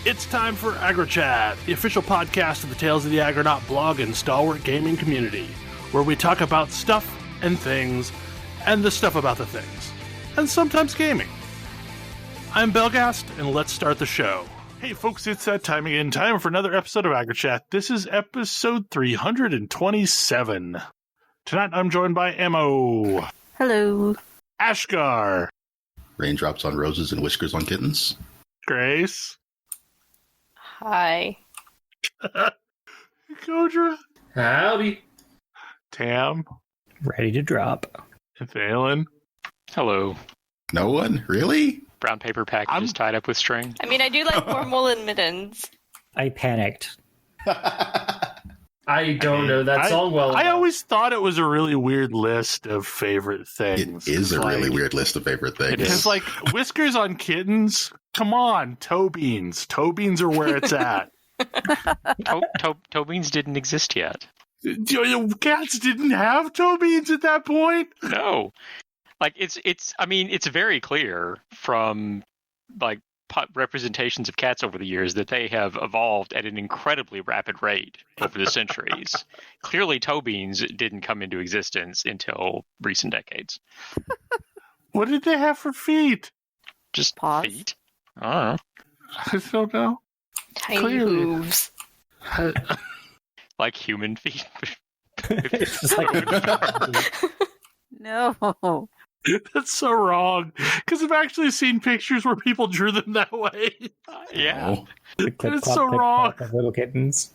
It's time for AggroChat, the official podcast of the Tales of the Aggronaut blog and stalwart gaming community, where we talk about stuff and things, and the stuff about the things, and sometimes gaming. I'm Belgast, and let's start the show. Hey folks, it's that time again, time for another episode of AggroChat. This is episode 327. Tonight I'm joined by Emo. Hello. Ashgar. Raindrops on roses and whiskers on kittens. Grace. Hi. Kodra. Howdy. Tam. Ready to drop. And Phelan. Hello. No one? Really? Brown paper packages tied up with string. I mean, I do like formal and mittens. I panicked. I don't know that song well I enough. always thought it was a really weird list of favorite things. It is a really Like, weird list of favorite things. Because, like, whiskers on kittens, come on, Toebeans. Toebeans are where it's at. Toebeans didn't exist yet. Cats didn't have Toebeans at that point? No. Like, it's very clear from, like, representations of cats over the years that they have evolved at an incredibly rapid rate over the centuries. Clearly, Toebeans didn't come into existence until recent decades. What did they have for feet? Just Paws? feet? I don't know. I don't know. Tiny Clearly. hooves. Like human feet. It's just like No. That's so wrong. Because I've actually seen pictures where people drew them that way. Yeah. Oh, the clip It's clop, so clip wrong. clop of little kittens.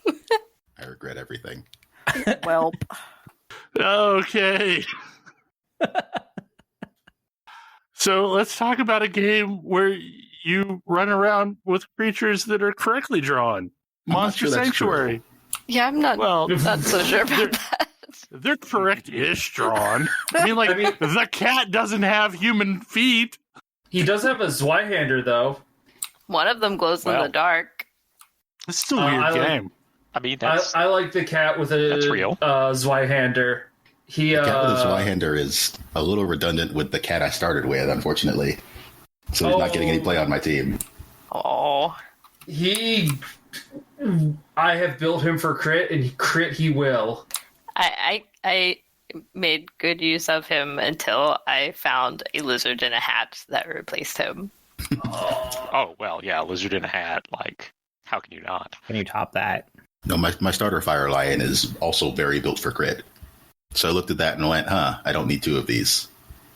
I regret everything. Welp. Okay. So let's talk about a game where you run around with creatures that are correctly drawn. I'm not Monster sure that's Sanctuary. Yeah, I'm not Well, so sure about that. they're correct-ish drawn. I mean, like, I mean- the cat doesn't have human feet. He does have a Zweihander, though. One of them glows in Well. the dark. This is a I weird like- game. I mean, that's... I like the cat with a That's real. Zweihander. He, The cat with a Zweihander is a little redundant with the cat I started with, unfortunately. So he's not getting any play on my team. Oh. I have built him for crit, and crit he will. I made good use of him until I found a lizard in a hat that replaced him. Oh, well, yeah, lizard in a hat. Like, how can you not? Can you top that? No, my starter Fire Lion is also very built for crit. So I looked at that and went, I don't need two of these.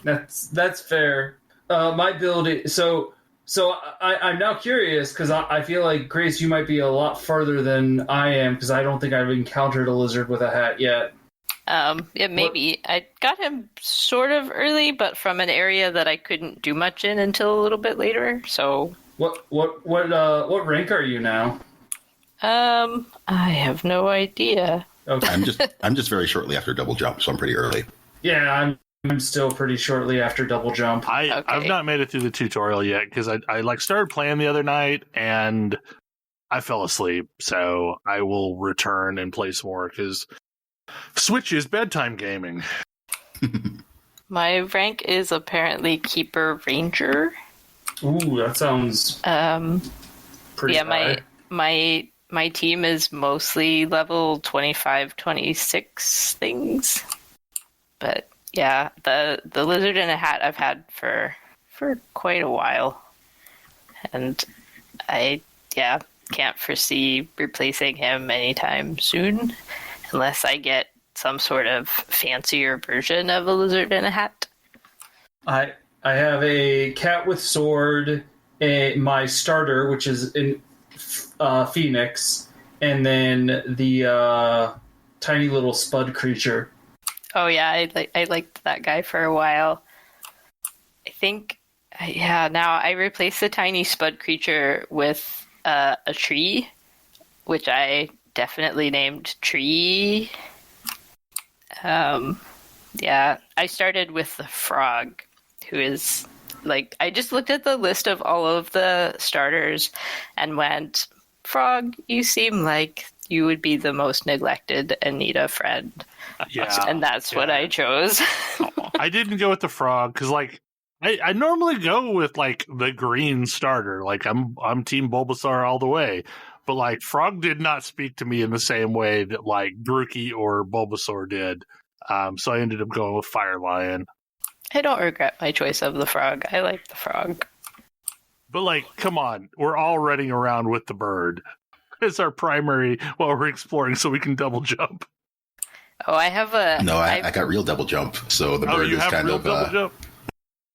That's fair. My build so I'm now curious because I feel like, Grace, you might be a lot farther than I am because I don't think I've encountered a lizard with a hat yet. Yeah, maybe. I got him sort of early, but from an area that I couldn't do much in until a little bit later, so... What rank are you now? I have no idea. Okay. I'm just very shortly after double jump, so I'm pretty early. Yeah, I'm still pretty shortly after double jump. I've Okay. not made it through the tutorial yet because I like started playing the other night and I fell asleep. So I will return and play some more because Switch is bedtime gaming. My rank is apparently Keeper Ranger. Ooh, that sounds pretty Yeah, high. my team is mostly level 25, 26 things. But yeah, the lizard in a hat I've had for quite a while. And I can't foresee replacing him anytime soon unless I get some sort of fancier version of a lizard in a hat. I have a cat with sword, my starter, which is in Phoenix, and then the tiny little spud creature. Oh yeah, I liked that guy for a while. I think, now I replaced the tiny spud creature with a tree, which I definitely named Tree. I started with the frog, who is like, I just looked at the list of all of the starters and went, Frog, you seem like you would be the most neglected and need a friend. Yeah. And that's what I chose. I didn't go with the frog because, like, I normally go with like the green starter. Like I'm Team Bulbasaur all the way. But like Frog did not speak to me in the same way that like Grookey or Bulbasaur did. So I ended up going with Fire Lion. I don't regret my choice of the frog. I like the frog. But like, come on, we're all running around with the bird. It's our primary while we're exploring, so we can double jump. Oh, I have a... No, I got real double jump, so the bird you is have kind real of... double jump?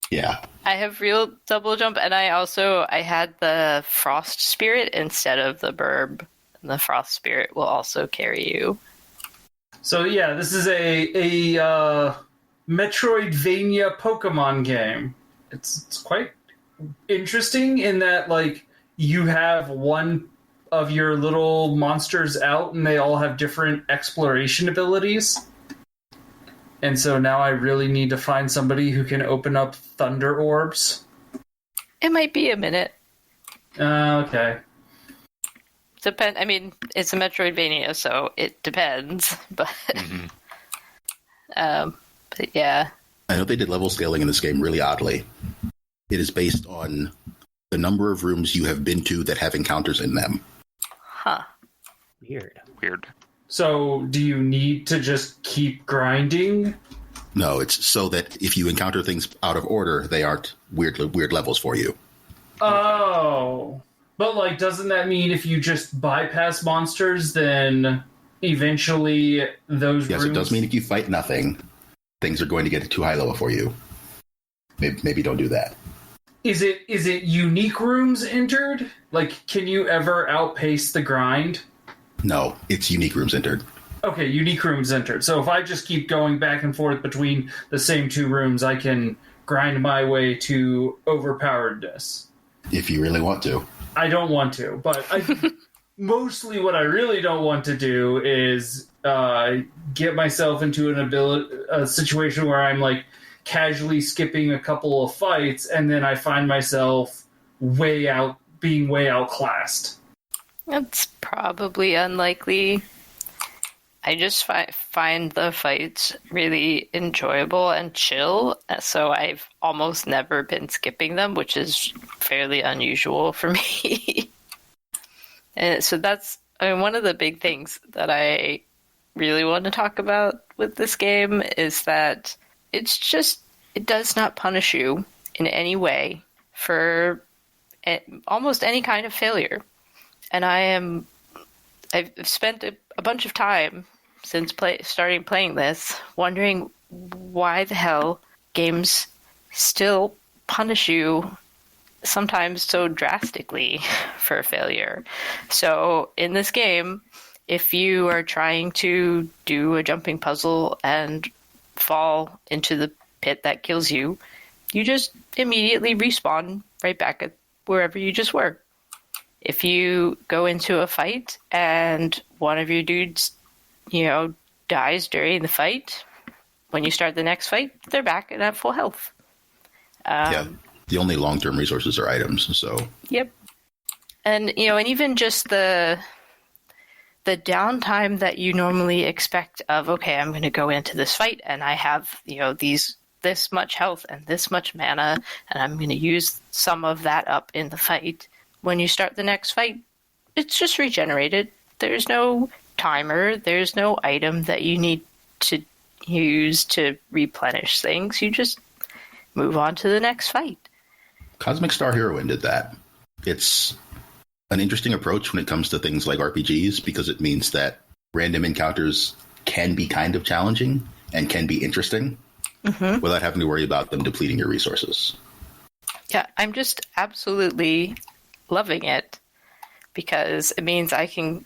Yeah. I have real double jump, and I had the frost spirit instead of the burb. And the frost spirit will also carry you. So yeah, this is a Metroidvania Pokemon game. It's quite interesting in that like you have one of your little monsters out, and they all have different exploration abilities. And so now I really need to find somebody who can open up thunder orbs. It might be a minute. Okay. I mean, it's a Metroidvania, so it depends. But, but yeah. I know they did level scaling in this game really oddly. It is based on the number of rooms you have been to that have encounters in them. Huh. Weird. So do you need to just keep grinding? No, it's so that if you encounter things out of order, they aren't weird levels for you. Oh. But, like, doesn't that mean if you just bypass monsters, then eventually those Yes, rooms... it does mean if you fight nothing, things are going to get too high level for you. Maybe don't do that. Is it unique rooms entered? Like, can you ever outpace the grind? No, it's unique rooms entered. Okay, unique rooms entered. So if I just keep going back and forth between the same two rooms, I can grind my way to overpoweredness. If you really want to. I don't want to, but mostly what I really don't want to do is get myself into a situation where I'm like casually skipping a couple of fights, and then I find myself being way outclassed. That's probably unlikely. I just find the fights really enjoyable and chill, so I've almost never been skipping them, which is fairly unusual for me. And so that's one of the big things that I really want to talk about with this game is that it does not punish you in any way for almost any kind of failure. And I've spent a bunch of time since starting playing this wondering why the hell games still punish you sometimes so drastically for failure. So in this game, if you are trying to do a jumping puzzle and fall into the pit that kills you, you just immediately respawn right back at wherever you just were. If you go into a fight and one of your dudes, dies during the fight, when you start the next fight, they're back and at full health. Yeah, the only long-term resources are items, so... Yep. And, and even just the downtime that you normally expect of, okay, I'm going to go into this fight and I have, this much health and this much mana, and I'm going to use some of that up in the fight. When you start the next fight, it's just regenerated. There's no timer. There's no item that you need to use to replenish things. You just move on to the next fight. Cosmic Star Heroine did that. It's an interesting approach when it comes to things like RPGs because it means that random encounters can be kind of challenging and can be interesting without having to worry about them depleting your resources. Yeah, I'm just absolutely loving it because it means I can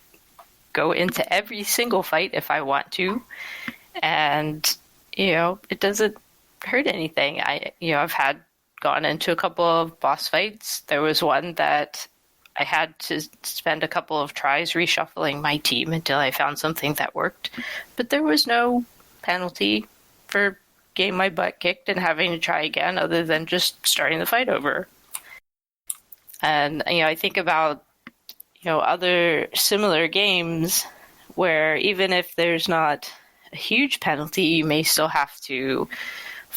go into every single fight if I want to, and it doesn't hurt anything. I've gone into a couple of boss fights. There was one that I had to spend a couple of tries reshuffling my team until I found something that worked, but there was no penalty for getting my butt kicked and having to try again other than just starting the fight over. And, I think about, other similar games where even if there's not a huge penalty, you may still have to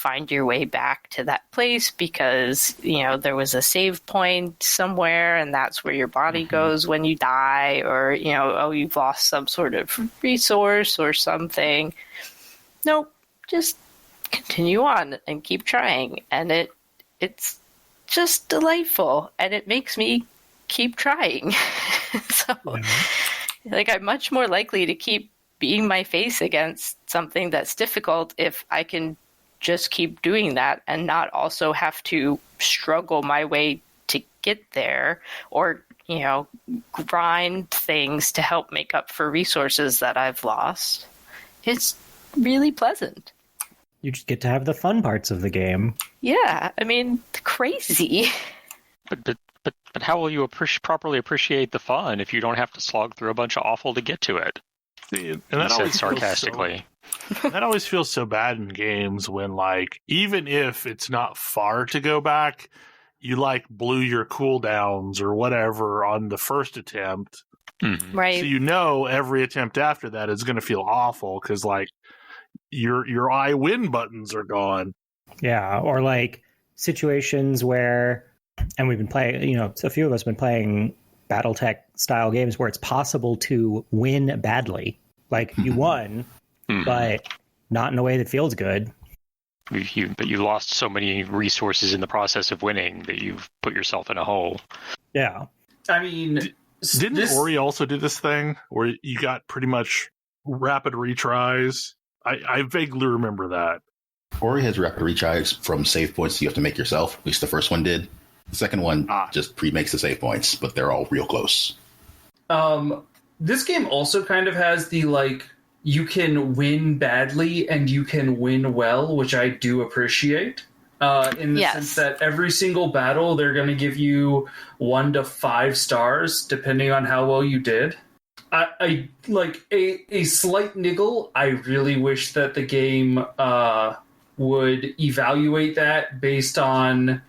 find your way back to that place because, there was a save point somewhere and that's where your body goes when you die, or, you've lost some sort of resource or something. Nope, just continue on and keep trying. And it's just delightful, and it makes me keep trying. So, I'm much more likely to keep beating my face against something that's difficult if I can just keep doing that and not also have to struggle my way to get there, or, grind things to help make up for resources that I've lost. It's really pleasant. You just get to have the fun parts of the game. Yeah, crazy. But how will you properly appreciate the fun if you don't have to slog through a bunch of awful to get to it? And that always sarcastically. That always feels so bad in games when, even if it's not far to go back, you blew your cooldowns or whatever on the first attempt. Mm-hmm. Right. So every attempt after that is going to feel awful because your I win buttons are gone. Yeah, or situations where, and we've been playing, a few of us have been playing BattleTech style games where it's possible to win badly. You won, but not in a way that feels good. But you lost so many resources in the process of winning that you've put yourself in a hole. Yeah. Didn't Ori also do this thing where you got pretty much rapid retries? I vaguely remember that. Ori has rapid retries from save points you have to make yourself. At least the first one did. The second one just pre-makes the save points, but they're all real close. This game also kind of has the, you can win badly and you can win well, which I do appreciate. In the sense that every single battle, they're going to give you 1 to 5 stars, depending on how well you did. I a slight niggle. I really wish that the game would evaluate that based on,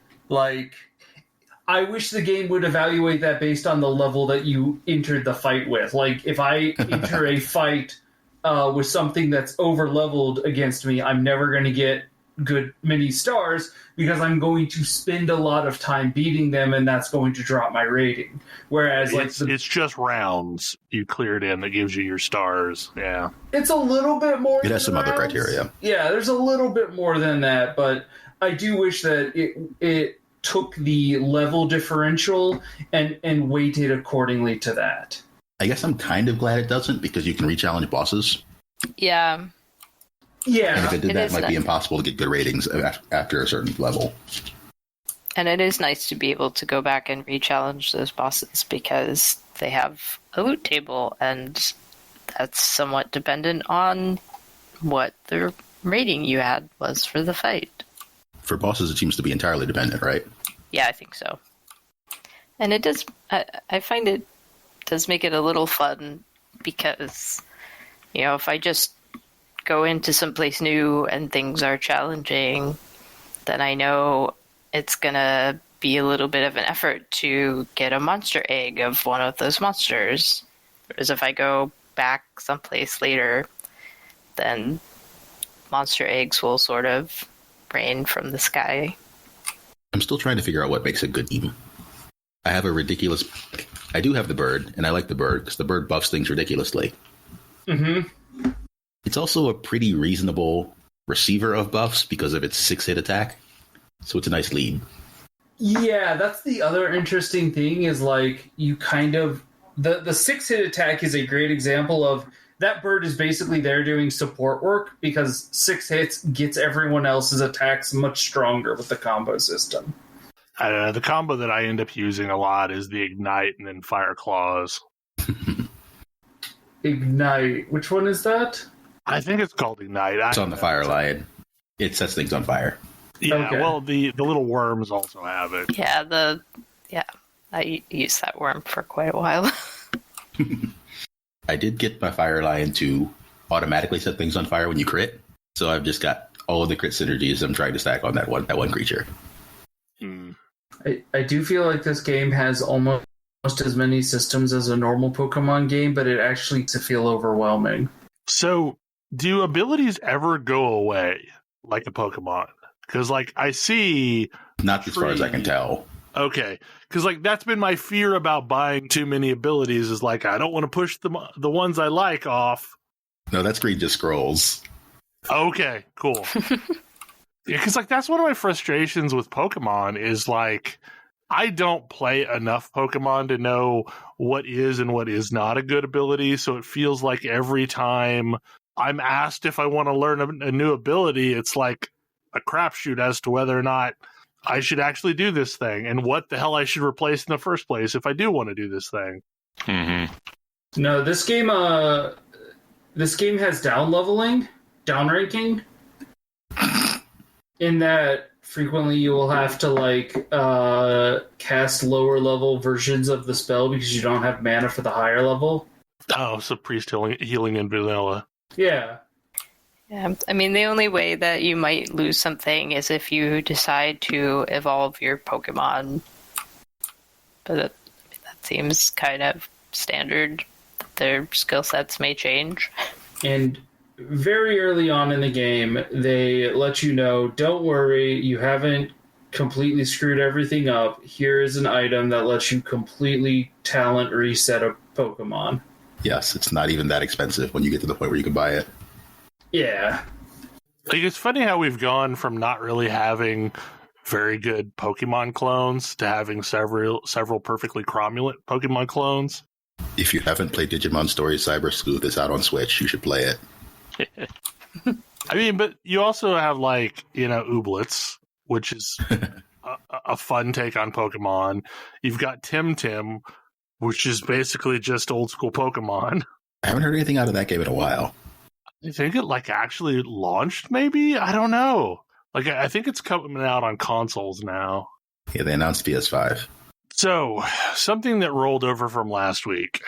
I wish the game would evaluate that based on the level that you entered the fight with. If I enter a fight with something that's over-leveled against me, I'm never going to get many stars because I'm going to spend a lot of time beating them, and that's going to drop my rating. Whereas, it's just rounds you cleared in that gives you your stars. Yeah, it's a little bit more. It has some other criteria. Yeah, there's a little bit more than that, but I do wish that it took the level differential and weighted accordingly to that. I guess I'm kind of glad it doesn't, because you can re-challenge bosses. Yeah. Yeah. And if it did that, it might be impossible to get good ratings after a certain level. And it is nice to be able to go back and re-challenge those bosses because they have a loot table, and that's somewhat dependent on what the rating you had was for the fight. For bosses, it seems to be entirely dependent, right? Yeah, I think so. And it does, I find it does make it a little fun because, if I just go into someplace new and things are challenging, then I know it's going to be a little bit of an effort to get a monster egg of one of those monsters. Whereas if I go back someplace later, then monster eggs will sort of rain from the sky. I'm still trying to figure out what makes a good team. I have a ridiculous... I do have the bird, and I like the bird, because the bird buffs things ridiculously. Mm-hmm. It's also a pretty reasonable receiver of buffs because of its 6-hit attack. So it's a nice lead. Yeah, that's the other interesting thing is you kind of... The 6-hit attack is a great example of that bird is basically there doing support work because 6 hits gets everyone else's attacks much stronger with the combo system. The combo that I end up using a lot is the Ignite and then Fire Claws. Ignite. Which one is that? I think it's called Ignite. It's on the Fire Lion. It sets things on fire. Yeah, Okay. Well, the little worms also have it. Yeah, I used that worm for quite a while. I did get my Fire Lion to automatically set things on fire when you crit. So I've just got all of the crit synergies I'm trying to stack on that one creature. I do feel like this game has almost as many systems as a normal Pokemon game, but it actually makes it feel overwhelming. So, do abilities ever go away like a Pokemon? Because, like, I see... Not as far as I can tell. Okay. Because, like, that's been my fear about buying too many abilities is, like, I don't want to push the ones I like off. No, that's Green just scrolls. Okay, cool. Because, like, that's one of my frustrations with Pokemon is, like, I don't play enough Pokemon to know what is and what is not a good ability, so it feels like every time I'm asked if I want to learn a new ability, it's like a crapshoot as to whether or not I should actually do this thing and what the hell I should replace in the first place if I do want to do this thing. Mm-hmm. No, this game has down ranking, in that frequently you will have to like cast lower level versions of the spell because you don't have mana for the higher level. Oh, so priest healing in vanilla. Yeah. Yeah, I mean, the only way that you might lose something is if you decide to evolve your Pokemon. But that seems kind of standard. Their skill sets may change. And very early on in the game, they let you know, don't worry, you haven't completely screwed everything up. Here is an item that lets you completely talent reset a Pokemon. Yes, it's not even that expensive when you get to the point where you can buy it. Yeah. Like, it's funny how we've gone from not really having very good Pokemon clones to having several perfectly cromulent Pokemon clones. If you haven't played Digimon Story Cyber Sleuth, it's out on Switch. You should play it. I mean, but you also have, like, you know, Ooblets, which is a fun take on Pokemon. You've got Tim, which is basically just old school Pokemon. I haven't heard anything out of that game in a while. I think it, like, actually launched, maybe? I don't know. Like, I think it's coming out on consoles now. Yeah, they announced PS5. So, something that rolled over from last week.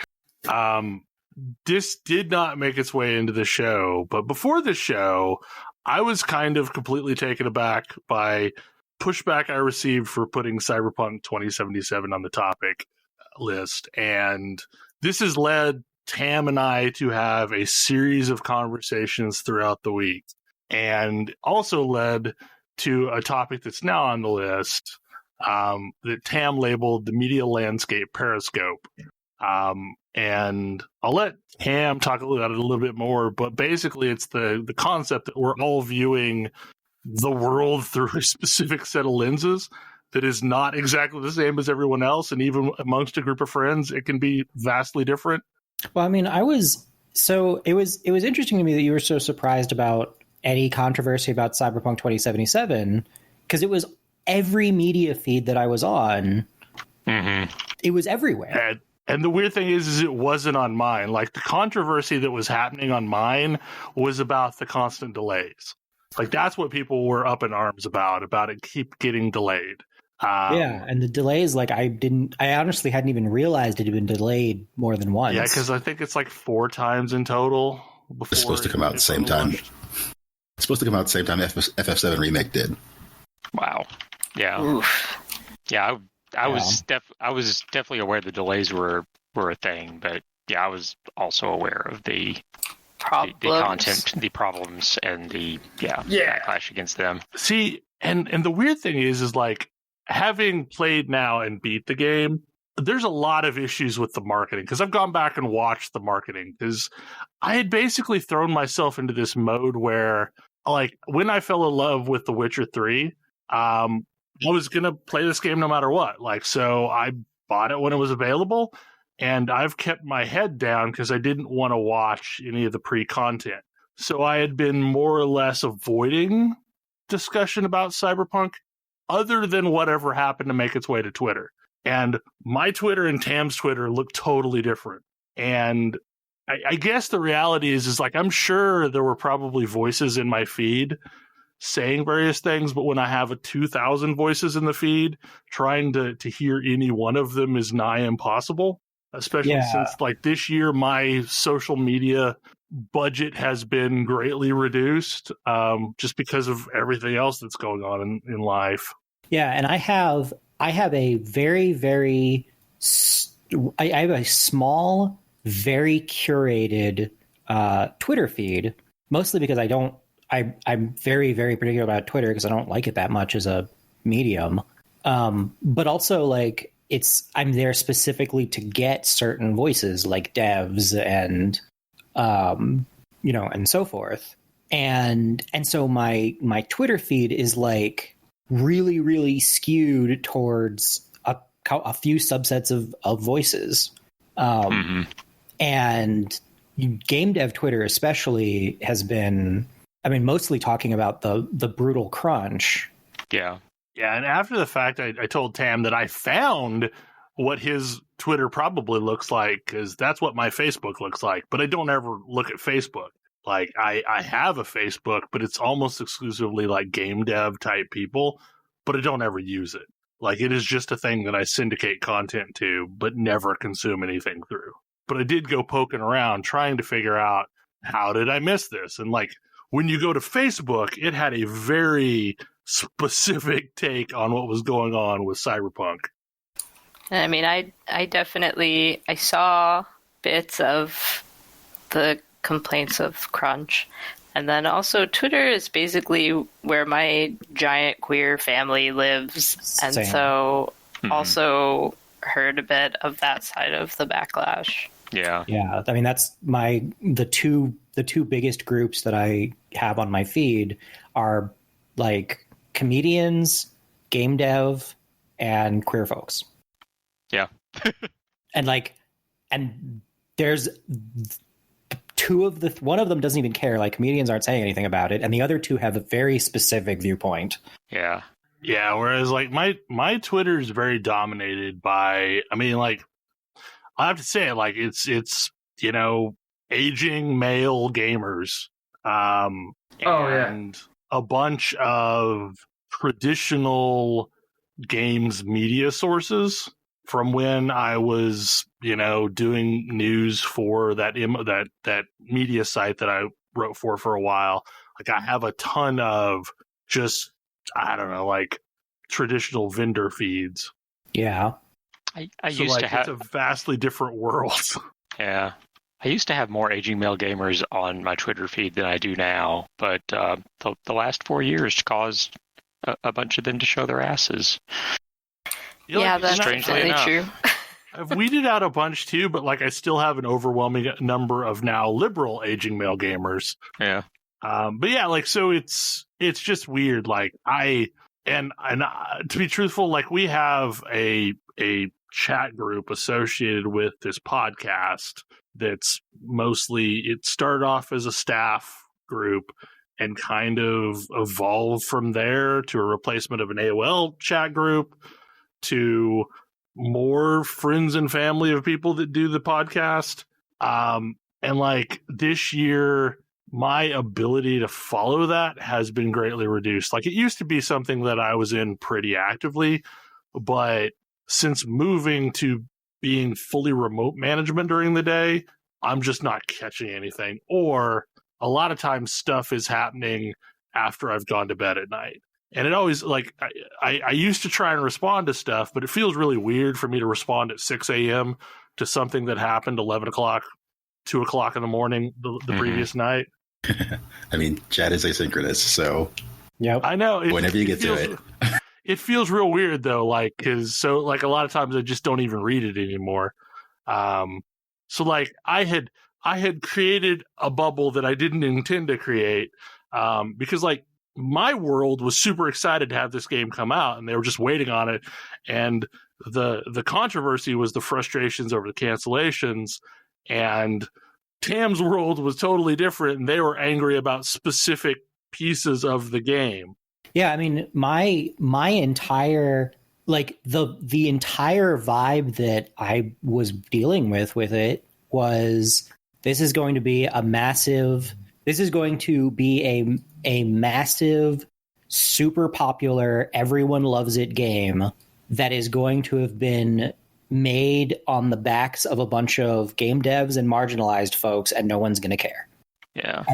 This did not make its way into the show, but before the show, I was kind of completely taken aback by pushback I received for putting Cyberpunk 2077 on the topic list. And this has led Tam and I to have a series of conversations throughout the week, and also led to a topic that's now on the list that Tam labeled the media landscape Periscope. And I'll let Tam talk about it a little bit more, but basically it's the concept that we're all viewing the world through a specific set of lenses that is not exactly the same as everyone else, and even amongst a group of friends, it can be vastly different. Well, I mean, it was interesting to me that you were so surprised about any controversy about Cyberpunk 2077, because it was every media feed that I was on. Mm-hmm. It was everywhere. And the weird thing is it wasn't on mine. Like, the controversy that was happening on mine was about the constant delays. Like, that's what people were up in arms about it keep getting delayed. Yeah, and the delays, like, I honestly hadn't even realized it had been delayed more than once. Yeah, because I think it's like 4 times in total. It's supposed to come out at the same time. It's supposed to come out at the same time FF7 Remake did. Wow. Yeah. Oof. Yeah, I was definitely aware the delays were a thing, but yeah, I was also aware of the content, the problems, and the backlash against them. See, and the weird thing is like, having played now and beat the game, there's a lot of issues with the marketing, because I've gone back and watched the marketing, because I had basically thrown myself into this mode where, like, when I fell in love with The Witcher 3, I was going to play this game no matter what. Like, so I bought it when it was available, and I've kept my head down because I didn't want to watch any of the pre-content. So I had been more or less avoiding discussion about Cyberpunk, other than whatever happened to make its way to Twitter. And my Twitter and Tam's Twitter look totally different. And I guess the reality is like, I'm sure there were probably voices in my feed saying various things, but when I have 2,000 voices in the feed, trying to hear any one of them is nigh impossible, especially since, like, this year my social media budget has been greatly reduced, just because of everything else that's going on in life. Yeah, and I have a very, very, I have a small, very curated Twitter feed, mostly because I don't I'm very, very particular about Twitter because I don't like it that much as a medium. But also, like, I'm there specifically to get certain voices, like devs and and so forth. And so my Twitter feed is like really, really skewed towards a few subsets of voices. And game dev Twitter especially has been, mostly talking about the brutal crunch. Yeah. Yeah, and after the fact, I told Tam that I found what his Twitter probably looks like, because that's what my Facebook looks like. But I don't ever look at Facebook. Like, I have a Facebook, but it's almost exclusively like game dev type people, but I don't ever use it. Like, it is just a thing that I syndicate content to, but never consume anything through. But I did go poking around trying to figure out, how did I miss this? And like, when you go to Facebook, it had a very specific take on what was going on with Cyberpunk. I mean, I definitely saw bits of the complaints of crunch. And then also Twitter is basically where my giant queer family lives. And Same. So also heard a bit of that side of the backlash. Yeah. Yeah. I mean, that's the two biggest groups that I have on my feed are like comedians, game dev, and queer folks. Yeah. and there's one of them doesn't even care. Like, comedians aren't saying anything about it, and the other two have a very specific viewpoint. Yeah. Yeah, whereas like my Twitter is very dominated by, I have to say, like, it's aging male gamers, and a bunch of traditional games media sources from when I was, doing news for that media site that I wrote for a while. Like, I have a ton of just, I don't know, like, traditional vendor feeds. Yeah. I used to have... It's a vastly different world. Yeah. I used to have more aging male gamers on my Twitter feed than I do now, but the last 4 years caused a bunch of them to show their asses. Yeah, that's definitely true. I've weeded out a bunch too, but like, I still have an overwhelming number of now liberal aging male gamers. Yeah. But yeah, like, so it's just weird. Like, to be truthful, like, we have a chat group associated with this podcast that's mostly, it started off as a staff group and kind of evolved from there to a replacement of an AOL chat group to more friends and family of people that do the podcast. And like, this year, my ability to follow that has been greatly reduced. Like, it used to be something that I was in pretty actively, but since moving to being fully remote management during the day, I'm just not catching anything. Or a lot of times stuff is happening after I've gone to bed at night. And it always, like, I used to try and respond to stuff, but it feels really weird for me to respond at 6 a.m. to something that happened 11 o'clock, 2 o'clock in the morning the previous night. I mean, chat is asynchronous, so Yep. I know. Whenever you get to it. It feels real weird, though, like, because so, like, a lot of times I just don't even read it anymore. So, like, I had created a bubble that I didn't intend to create, because, like, my world was super excited to have this game come out, and they were just waiting on it. And the controversy was the frustrations over the cancellations, and Tam's world was totally different, and they were angry about specific pieces of the game. Yeah, I mean, my entire, like, the entire vibe that I was dealing with it was, this is going to be a massive, super popular, everyone loves it game that is going to have been made on the backs of a bunch of game devs and marginalized folks, and no one's going to care. Yeah.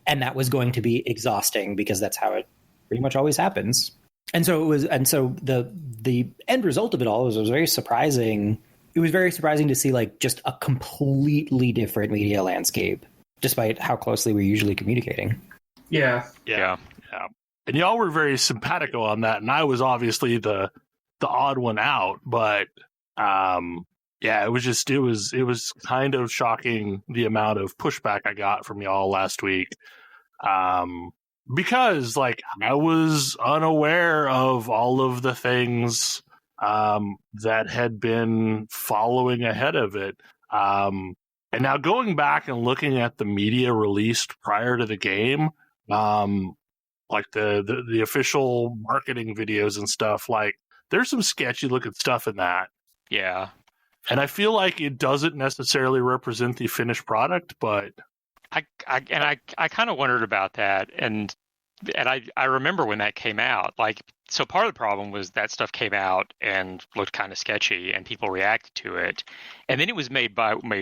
And that was going to be exhausting, because that's how it pretty much always happens. And so the end result of it all was very surprising. It was very surprising to see, like, just a completely different media landscape, despite how closely we're usually communicating. Yeah. Yeah. And y'all were very simpatico on that, and I was obviously the odd one out. But it was kind of shocking the amount of pushback I got from y'all last week. Because like I was unaware of all of the things that had been following ahead of it. And now going back and looking at the media released prior to the game, like the official marketing videos and stuff, like there's some sketchy looking stuff in that. Yeah. And I feel like it doesn't necessarily represent the finished product, but I kind of wondered about that, and I remember when that came out. Like, so part of the problem was that stuff came out and looked kind of sketchy, and people reacted to it, and then it was made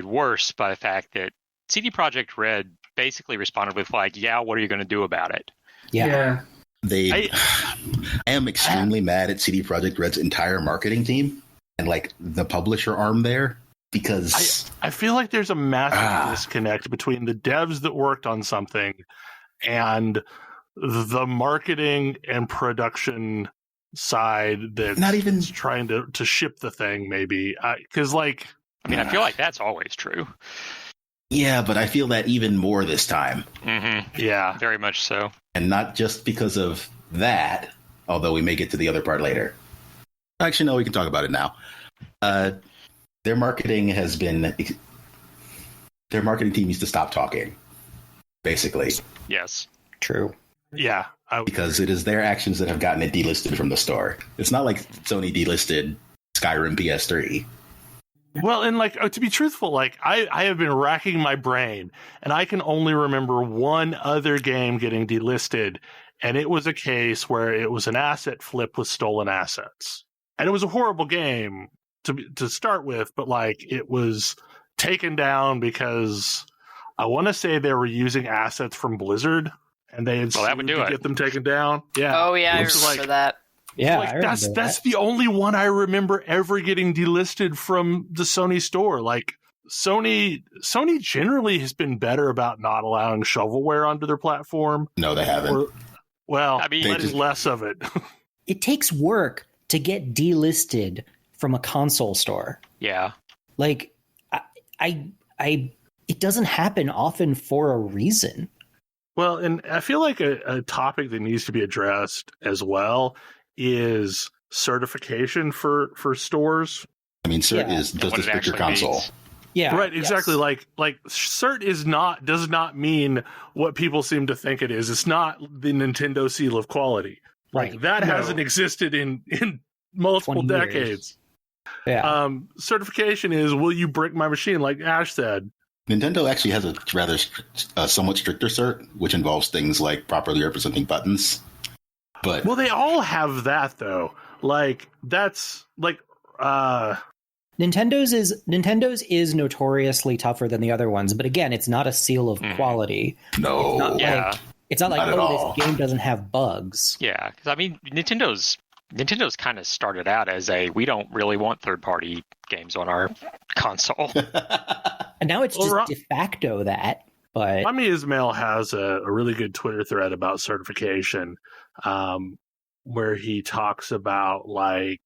worse by the fact that CD Projekt Red basically responded with like, "Yeah, what are you going to do about it?" Yeah. I am extremely mad at CD Projekt Red's entire marketing team and like the publisher arm there. Because I feel like there's a massive disconnect between the devs that worked on something and the marketing and production side that's not even trying to ship the thing, maybe. Because, I feel like that's always true. Yeah, but I feel that even more this time. Mm-hmm. Yeah. Very much so. And not just because of that, although we may get to the other part later. Actually, no, we can talk about it now. Their marketing team needs to stop talking, basically. Yes. True. Yeah. Because it is their actions that have gotten it delisted from the store. It's not like Sony delisted Skyrim PS3. Well, and to be truthful, I have been racking my brain, and I can only remember one other game getting delisted, and it was a case where it was an asset flip with stolen assets. And it was a horrible game to start with, but it was taken down because I want to say they were using assets from Blizzard, and they had that would do it. Get them taken down. Yeah. Oh yeah, I remember that. Yeah, that's the only one I remember ever getting delisted from the Sony store. Sony generally has been better about not allowing shovelware onto their platform. No, they haven't. Less of it. It takes work to get delisted from a console store. Yeah. It doesn't happen often for a reason. Well, and I feel like a topic that needs to be addressed as well is certification for stores. I mean, cert does this pick your console? Means. Yeah. Right, exactly. Yes. Like cert does not mean what people seem to think it is. It's not the Nintendo seal of quality. That hasn't existed in multiple decades. Yeah. Certification is, will you brick my machine, like Ash said. Nintendo actually has a rather somewhat stricter cert, which involves things like properly representing buttons. But they all have that though. Nintendo's is notoriously tougher than the other ones, but again, it's not a seal of quality. No. It's not like this game doesn't have bugs. Yeah, because Nintendo's kind of started out as we don't really want third-party games on our console. And now it's just de facto that. But Rami Ismail has a really good Twitter thread about certification, where he talks about what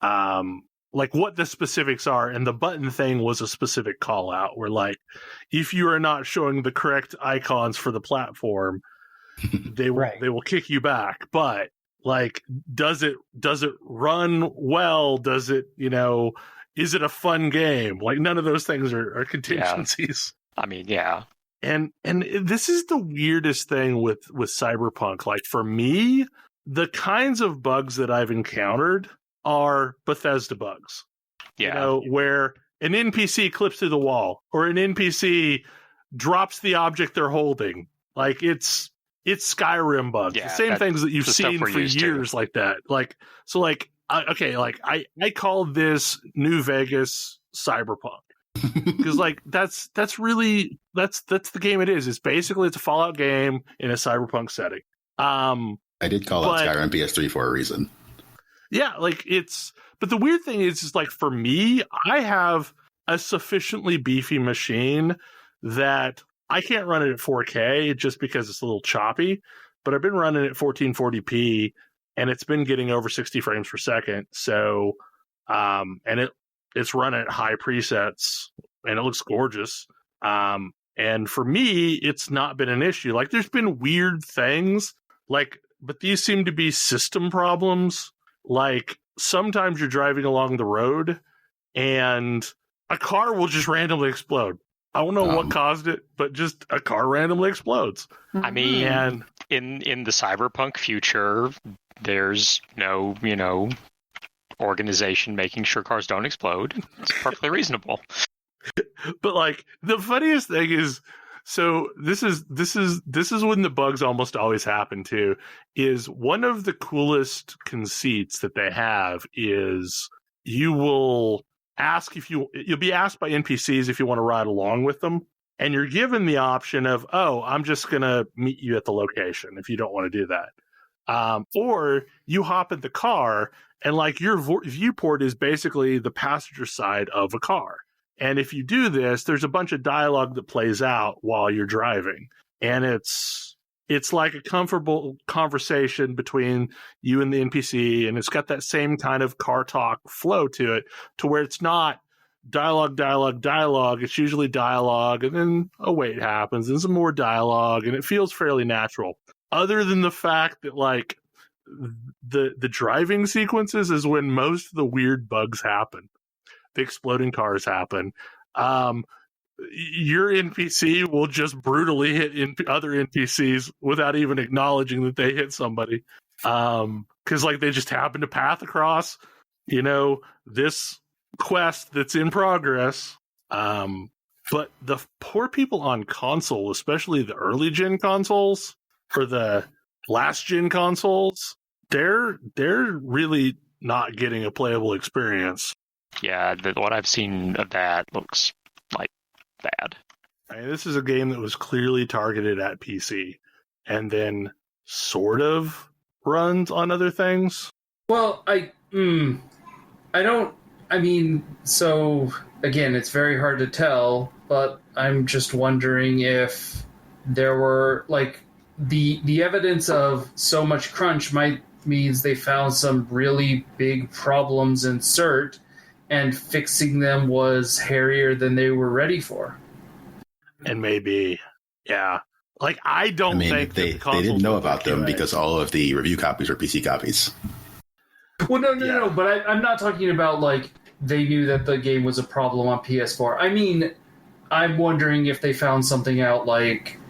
the specifics are, and the button thing was a specific call out where if you are not showing the correct icons for the platform, they will kick you back. But does it run well? Does it, is it a fun game? None of those things are contingencies. Yeah. And this is the weirdest thing with Cyberpunk. For me, the kinds of bugs that I've encountered are Bethesda bugs. Yeah. Where an NPC clips through the wall or an NPC drops the object they're holding. It's Skyrim bugs. Yeah, the same things that you've seen for years like that. I call this New Vegas Cyberpunk. Because that's really the game it is. It's basically it's a Fallout game in a Cyberpunk setting. I did call out Skyrim PS3 for a reason. Yeah, but the weird thing is for me, I have a sufficiently beefy machine that I can't run it at 4K just because it's a little choppy, but I've been running it 1440p, and it's been getting over 60 frames per second. So, and it's run at high presets, and it looks gorgeous. And for me, it's not been an issue. Like, there's been weird things, like, but these seem to be system problems. Like, sometimes you're driving along the road, and a car will just randomly explode. I don't know what caused it, but just a car randomly explodes. I mean, And in the Cyberpunk future, there's no, organization making sure cars don't explode. It's perfectly reasonable. but like the funniest thing is, so this is when the bugs almost always happen too. Is one of the coolest conceits that they have is you will ask you'll be asked by NPCs if you want to ride along with them, and you're given the option of, oh, I'm just gonna meet you at the location if you don't want to do that, or you hop in the car and like your viewport is basically the passenger side of a car. And if you do this, there's a bunch of dialogue that plays out while you're driving. And it's like a comfortable conversation between you and the NPC. And it's got that same kind of car talk flow to it, to where it's not dialogue. It's usually dialogue, and then a wait happens and some more dialogue. And it feels fairly natural. Other than the fact that like the driving sequences is when most of the weird bugs happen. The exploding cars happen. Your NPC will just brutally hit other NPCs without even acknowledging that they hit somebody. Because like they just happen to path across, this quest that's in progress. But the poor people on console, especially the early gen consoles or the last gen consoles, they're really not getting a playable experience. Yeah, what I've seen of that looks like bad. I mean, this is a game that was clearly targeted at PC and then sort of runs on other things. Well, so again, it's very hard to tell, but I'm just wondering if there were like the evidence of so much crunch means they found some really big problems in CERT, and fixing them was hairier than they were ready for. And maybe, yeah. Like, I think they didn't know about them because all of the review copies are PC copies. Well, no, but I'm not talking about, like, they knew that the game was a problem on PS4. I mean, I'm wondering if they found something out, like,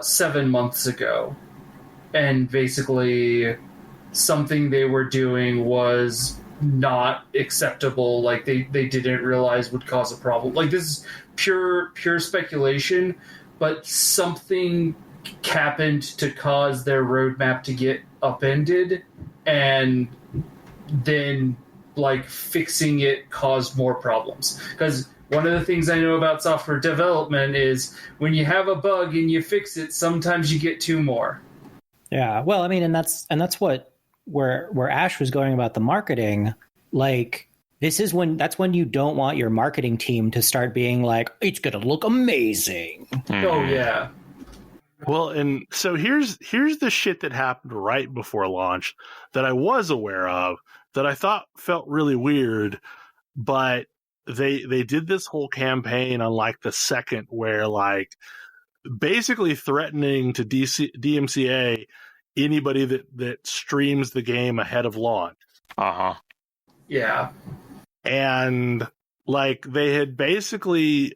7 months ago, and basically something they were doing was not acceptable, like they didn't realize would cause a problem. Like, this is pure speculation, but something happened to cause their roadmap to get upended, and then like fixing it caused more problems. Because one of the things I know about software development is when you have a bug and you fix it, sometimes you get two more. Yeah, well, I mean, and that's what where Ash was going about the marketing. Like, that's when you don't want your marketing team to start being like, it's gonna look amazing. Oh yeah. Well, and so here's the shit that happened right before launch that I was aware of that I thought felt really weird, but they did this whole campaign on like the second where like basically threatening to DMCA anybody that streams the game ahead of launch. Yeah. And like they had basically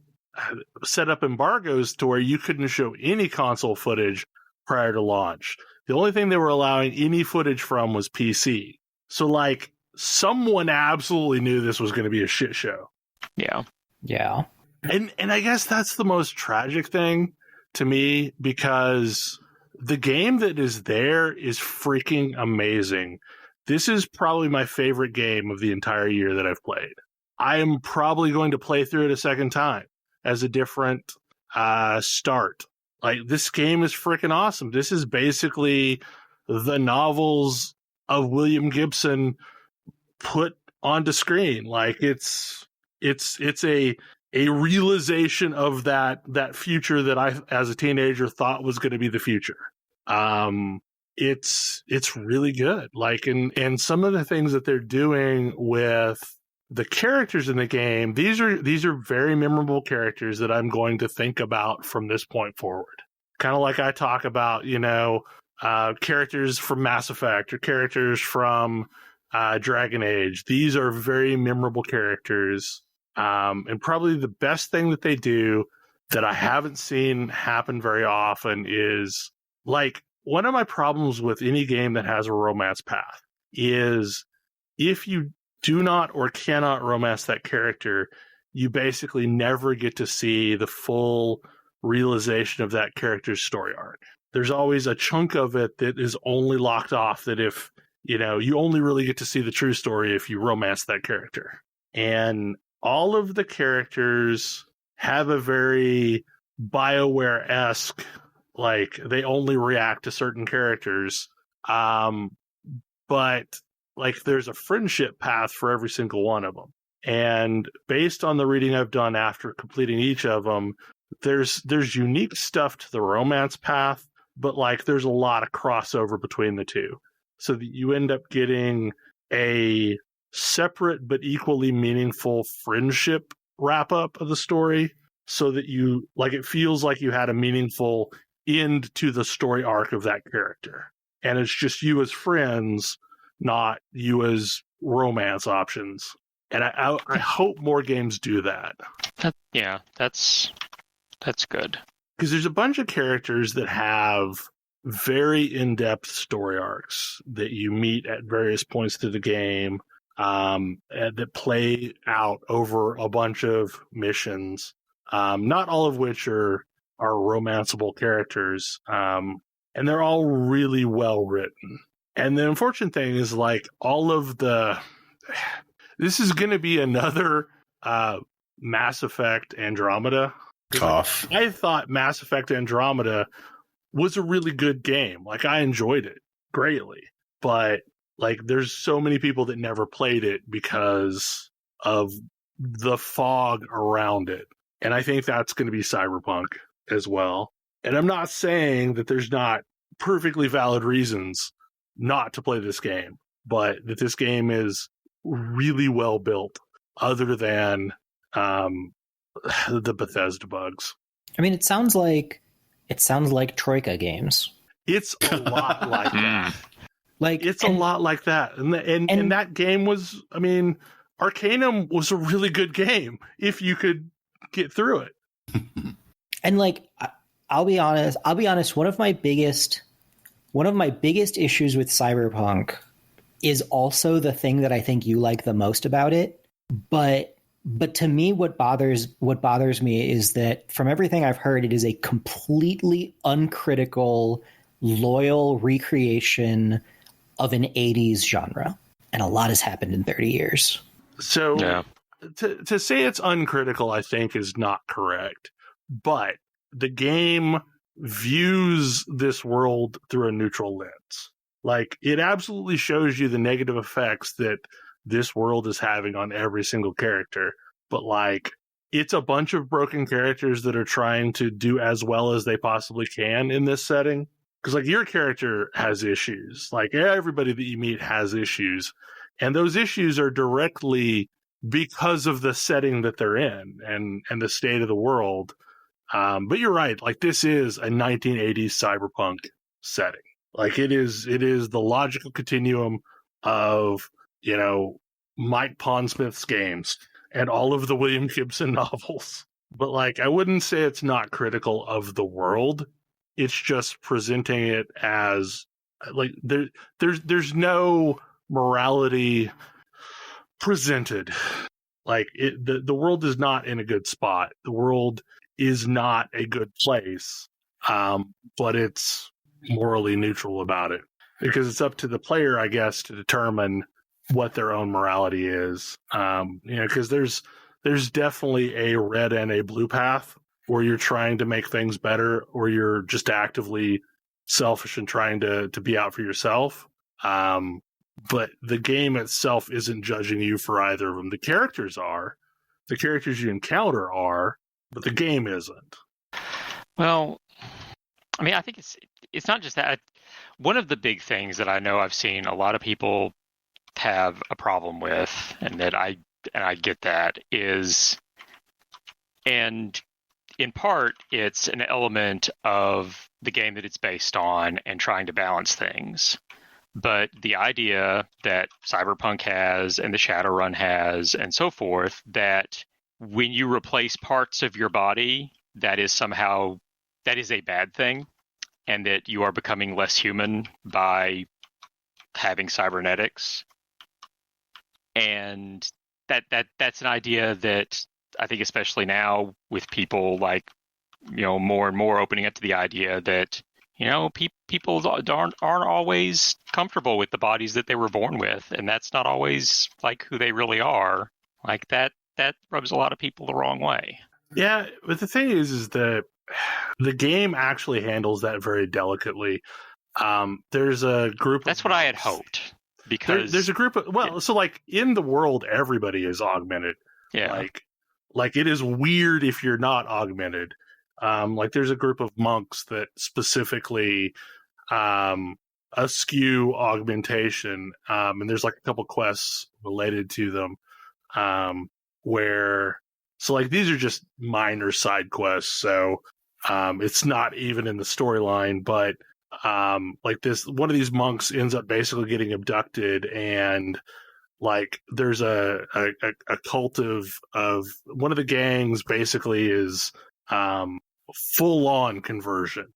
set up embargoes to where you couldn't show any console footage prior to launch. The only thing they were allowing any footage from was PC. So like someone absolutely knew this was going to be a shit show. Yeah. Yeah. And I guess that's the most tragic thing to me, because the game that is there is freaking amazing. This is probably my favorite game of the entire year that I've played. I am probably going to play through it a second time as a different start. Like, this game is freaking awesome. This is basically the novels of William Gibson put onto screen. Like, it's a a realization of that future that I, as a teenager, thought was going to be the future. It's really good. Like, and some of the things that they're doing with the characters in the game, these are very memorable characters that I'm going to think about from this point forward. Kind of like I talk about, characters from Mass Effect or characters from Dragon Age. These are very memorable characters. And probably the best thing that they do that I haven't seen happen very often is, like, one of my problems with any game that has a romance path is if you do not or cannot romance that character, you basically never get to see the full realization of that character's story arc. There's always a chunk of it that is only locked off, that if, you only really get to see the true story if you romance that character. And all of the characters have a very BioWare-esque, like, they only react to certain characters. But, like, there's a friendship path for every single one of them. And based on the reading I've done after completing each of them, there's unique stuff to the romance path, but, like, there's a lot of crossover between the two. So that you end up getting a separate but equally meaningful friendship wrap-up of the story, so that you, like, it feels like you had a meaningful end to the story arc of that character. And it's just you as friends, not you as romance options. And I hope more games do that. That's good. Because there's a bunch of characters that have very in-depth story arcs that you meet at various points through the game, that play out over a bunch of missions, not all of which are romanceable characters, and they're all really well written. And the unfortunate thing is, like, all of this is going to be another Mass Effect Andromeda. Cough. I thought Mass Effect Andromeda was a really good game. Like, I enjoyed it greatly, but, like, there's so many people that never played it because of the fog around it. And I think that's going to be Cyberpunk as well. And I'm not saying that there's not perfectly valid reasons not to play this game, but that this game is really well built, other than the Bethesda bugs. I mean, it sounds like Troika games. It's a lot like that. Like, it's a lot like that. And that game was, I mean, Arcanum was a really good game if you could get through it. And, like, I'll be honest, one of my biggest issues with Cyberpunk is also the thing that I think you like the most about it. But to me, what bothers me is that, from everything I've heard, it is a completely uncritical, loyal recreation of an 80s genre. And a lot has happened in 30 years. So yeah. To say it's uncritical, I think, is not correct. But the game views this world through a neutral lens. Like, it absolutely shows you the negative effects that this world is having on every single character. But, like, it's a bunch of broken characters that are trying to do as well as they possibly can in this setting. Because, like, your character has issues. Like, everybody that you meet has issues. And those issues are directly because of the setting that they're in and the state of the world. But you're right. Like, this is a 1980s cyberpunk setting. Like, it is the logical continuum of, Mike Pondsmith's games and all of the William Gibson novels. But, like, I wouldn't say it's not critical of the world. It's just presenting it as, like, there's no morality presented. Like, the world is not in a good spot. The world is not a good place, but it's morally neutral about it, because it's up to the player, I guess, to determine what their own morality is. Because there's definitely a red and a blue path where you're trying to make things better, or you're just actively selfish and trying to be out for yourself. But the game itself isn't judging you for either of them. The characters are, The characters you encounter are, but the game isn't. Well, I mean, I think it's not just that. One of the big things that I know I've seen a lot of people have a problem with, and I get that, is, and in part, it's an element of the game that it's based on and trying to balance things. But the idea that Cyberpunk has and the Shadowrun has and so forth, that when you replace parts of your body, that is a bad thing, and that you are becoming less human by having cybernetics. And that's an idea that I think, especially now with people like, more and more opening up to the idea that, people aren't always comfortable with the bodies that they were born with, and that's not always like who they really are. Like that rubs a lot of people the wrong way. Yeah, but the thing is that the game actually handles that very delicately. There's a group. That's what I had hoped, because there's a group of so like in the world, everybody is augmented. Yeah, like it is weird if you're not augmented. Like there's a group of monks that specifically eschew augmentation, and there's like a couple quests related to them, where so like these are just minor side quests, so it's not even in the storyline, but like this one of these monks ends up basically getting abducted, and like there's a cult of one of the gangs basically is full on conversion.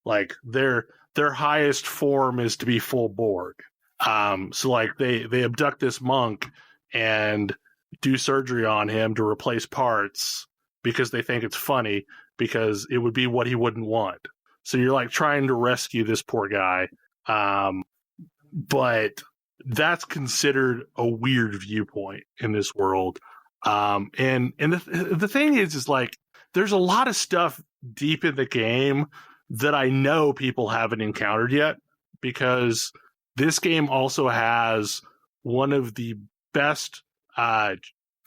Like their highest form is to be full Borg. So like they abduct this monk and do surgery on him to replace parts because they think it's funny, because it would be what he wouldn't want. So you're like trying to rescue this poor guy. But that's considered a weird viewpoint in this world. And the thing is like, there's a lot of stuff deep in the game that I know people haven't encountered yet, because this game also has one of the best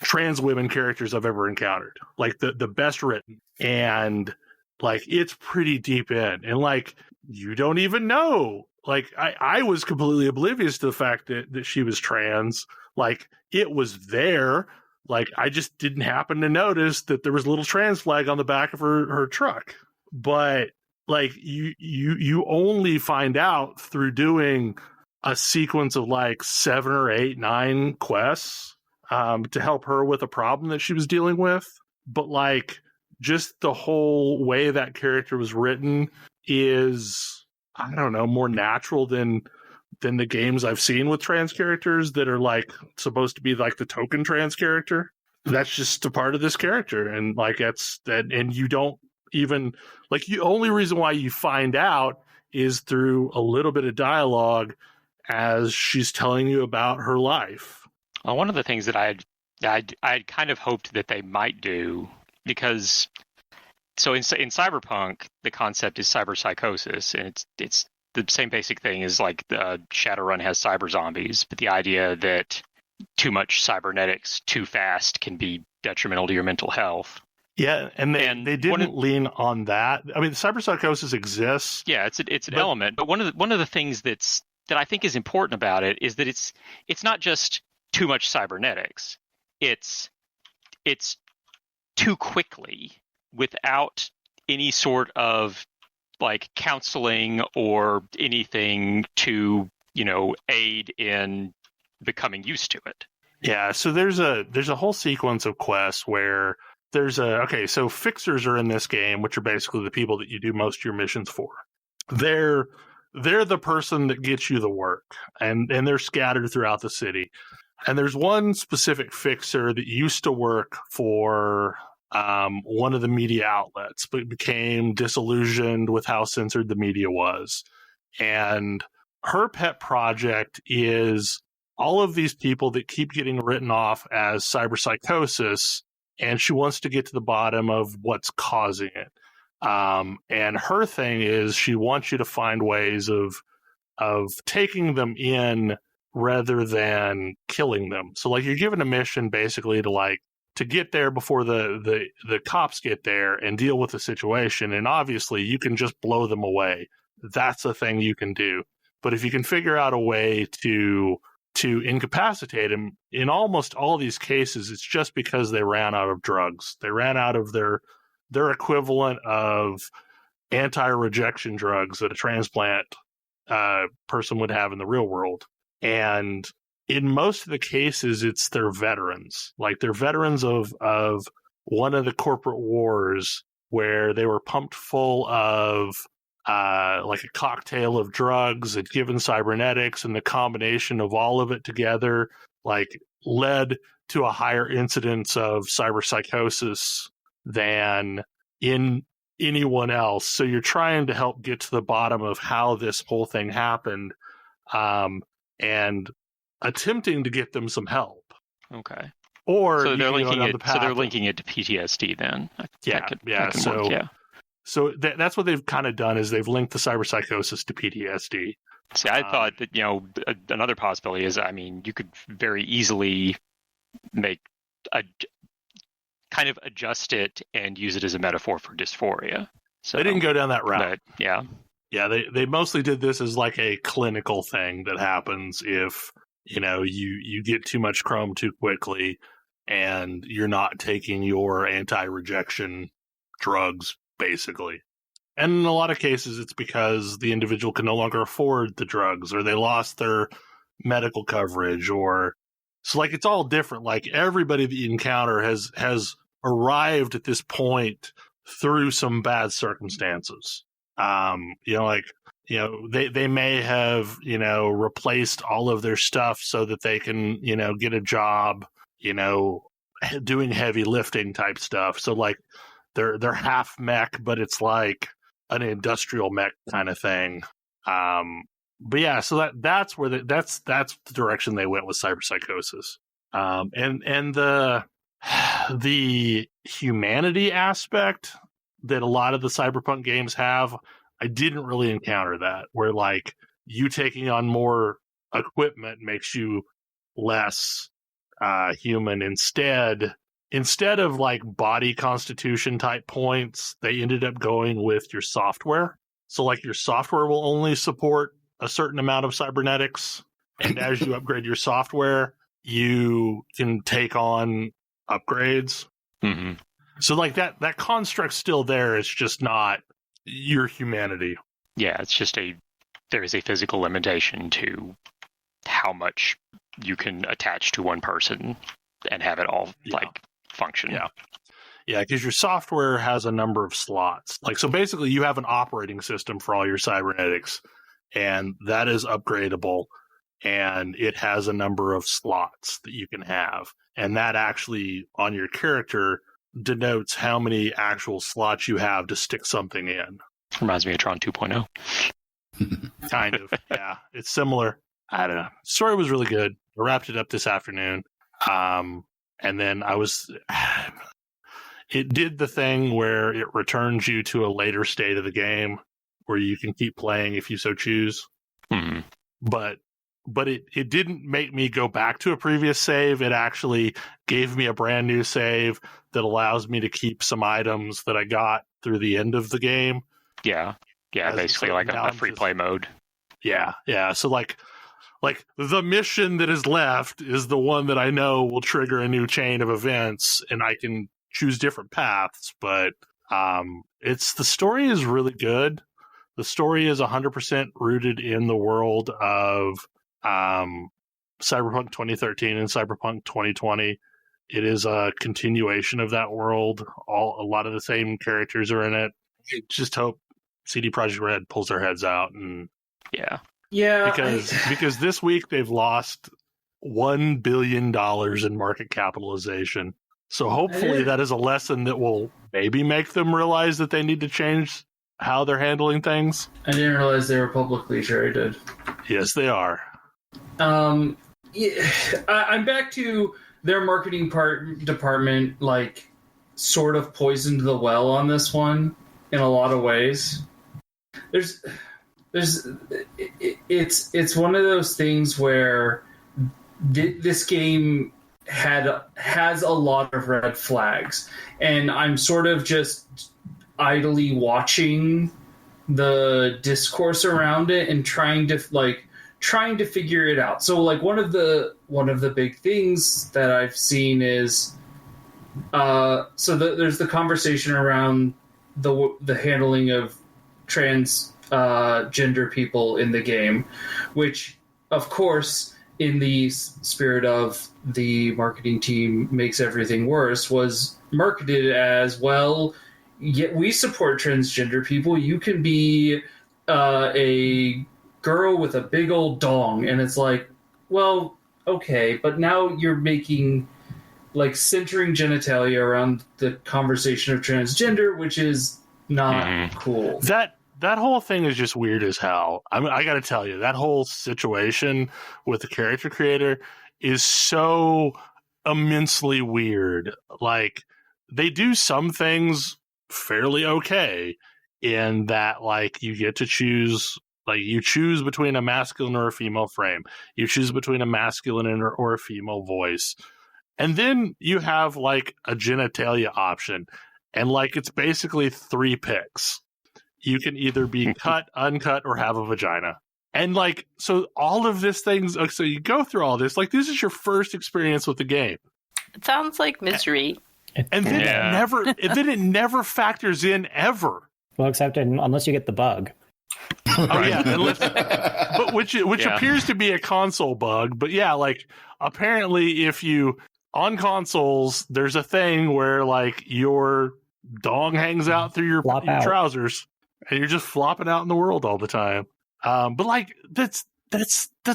trans women characters I've ever encountered. Like the best written, and like it's pretty deep in, and like you don't even know. Like I was completely oblivious to the fact that she was trans. Like it was there. Like I just didn't happen to notice that there was a little trans flag on the back of her truck. But like you only find out through doing a sequence of like 7 or 8, 9 quests to help her with a problem that she was dealing with. But like just the whole way that character was written is, I don't know, more natural than the games I've seen with trans characters that are like supposed to be like the token trans character. That's just a part of this character, and like that's that, and you don't even like, the only reason why you find out is through a little bit of dialogue as she's telling you about her life. Well, one of the things that I'd kind of hoped that they might do, because so in Cyberpunk the concept is cyberpsychosis, and it's the same basic thing as like the Shadowrun has cyber zombies, but the idea that too much cybernetics too fast can be detrimental to your mental health. Yeah, and they didn't lean on that. I mean, cyberpsychosis exists. Yeah, it's an element, but one of the things that I think is important about it is that it's not just too much cybernetics. It's too quickly without any sort of like counseling or anything to, aid in becoming used to it. Yeah, so there's a whole sequence of quests where so fixers are in this game, which are basically the people that you do most of your missions for. They're the person that gets you the work, and they're scattered throughout the city. And there's one specific fixer that used to work for one of the media outlets, but became disillusioned with how censored the media was. And her pet project is all of these people that keep getting written off as cyberpsychosis, and she wants to get to the bottom of what's causing it. And her thing is she wants you to find ways of taking them in rather than killing them. So like you're given a mission basically to like to get there before the cops get there and deal with the situation. And obviously, you can just blow them away. That's a thing you can do. But if you can figure out a way to incapacitate them, in almost all these cases, it's just because they ran out of drugs. They ran out of their equivalent of anti-rejection drugs that a transplant person would have in the real world. And in most of the cases, it's their veterans. Like, they're veterans of one of the corporate wars where they were pumped full of like a cocktail of drugs and given cybernetics, and the combination of all of it together like led to a higher incidence of cyberpsychosis than in anyone else. So you're trying to help get to the bottom of how this whole thing happened, and attempting to get them some help. Okay. Or so they're linking it. The So they're linking it to PTSD then. So that's what they've kind of done, is they've linked the cyberpsychosis to PTSD. See, I thought that, another possibility is, I mean, you could very easily make kind of adjust it and use it as a metaphor for dysphoria. So they didn't go down that route. But, yeah. Yeah, they mostly did this as like a clinical thing that happens if, you get too much chrome too quickly and you're not taking your anti-rejection drugs, basically. And in a lot of cases, it's because the individual can no longer afford the drugs, or they lost their medical coverage, or so like it's all different. Like, everybody that you encounter has arrived at this point through some bad circumstances. They may have, replaced all of their stuff so that they can, get a job, doing heavy lifting type stuff. So like they're half mech, but it's like an industrial mech kind of thing. But yeah, so that's where that's the direction they went with cyberpsychosis. And the humanity aspect that a lot of the Cyberpunk games have, I didn't really encounter that, where like you taking on more equipment makes you less human. Instead of like body constitution type points, they ended up going with your software. So like your software will only support a certain amount of cybernetics, and as you upgrade your software, you can take on upgrades. Mm-hmm. So like that construct's still there. It's just not your humanity. Yeah, it's just there is a physical limitation to how much you can attach to one person and have it all function. Yeah, because your software has a number of slots. Like, so basically you have an operating system for all your cybernetics, and that is upgradable, and it has a number of slots that you can have. And that actually, on your character, denotes how many actual slots you have to stick something in. Reminds me of Tron 2.0. Kind of, yeah. It's similar. I don't know. Story was really good. I wrapped it up this afternoon. And then it did the thing where it returns you to a later state of the game where you can keep playing if you so choose. Mm-hmm. But it didn't make me go back to a previous save. It actually gave me a brand new save that allows me to keep some items that I got through the end of the game. Yeah, basically like a free play mode. Yeah. So like the mission that is left is the one that I know will trigger a new chain of events, and I can choose different paths. But the story is really good. The story is 100% rooted in the world of Cyberpunk 2013 and Cyberpunk 2020. It is a continuation of that world. A lot of the same characters are in it. I just hope CD Projekt Red pulls their heads out, and yeah, because this week they've lost $1 billion in market capitalization. So hopefully that is a lesson that will maybe make them realize that they need to change how they're handling things. I didn't realize they were publicly traded. Yes, they are. I'm back to their marketing department, like, sort of poisoned the well on this one in a lot of ways. It's one of those things where this game has a lot of red flags, and I'm sort of just idly watching the discourse around it and trying to figure it out. So like one of the big things that I've seen is there's the conversation around the handling of transgender people in the game, which of course in the spirit of the marketing team makes everything worse was marketed as, well, yet we support transgender people. You can be a girl with a big old dong. And it's like, well, okay, but now you're making, like, centering genitalia around the conversation of transgender, which is not cool. That whole thing is just weird as hell. I mean, I got to tell you, that whole situation with the character creator is so immensely weird. Like, they do some things fairly okay in that, like, you get to choose, like, you choose between a masculine or a female frame. You choose between a masculine or a female voice. And then you have, like, a genitalia option. And, like, it's basically 3 picks. You can either be cut, uncut, or have a vagina. And, like, so all of this things, so you go through all this, like, this is your first experience with the game. It sounds like misery. And then it never factors in ever. Well, except unless you get the bug. Oh, yeah. But which appears to be a console bug. But yeah, like, apparently if you, on consoles, there's a thing where, like, your dong hangs out through your trousers. And you're just flopping out in the world all the time. But like that's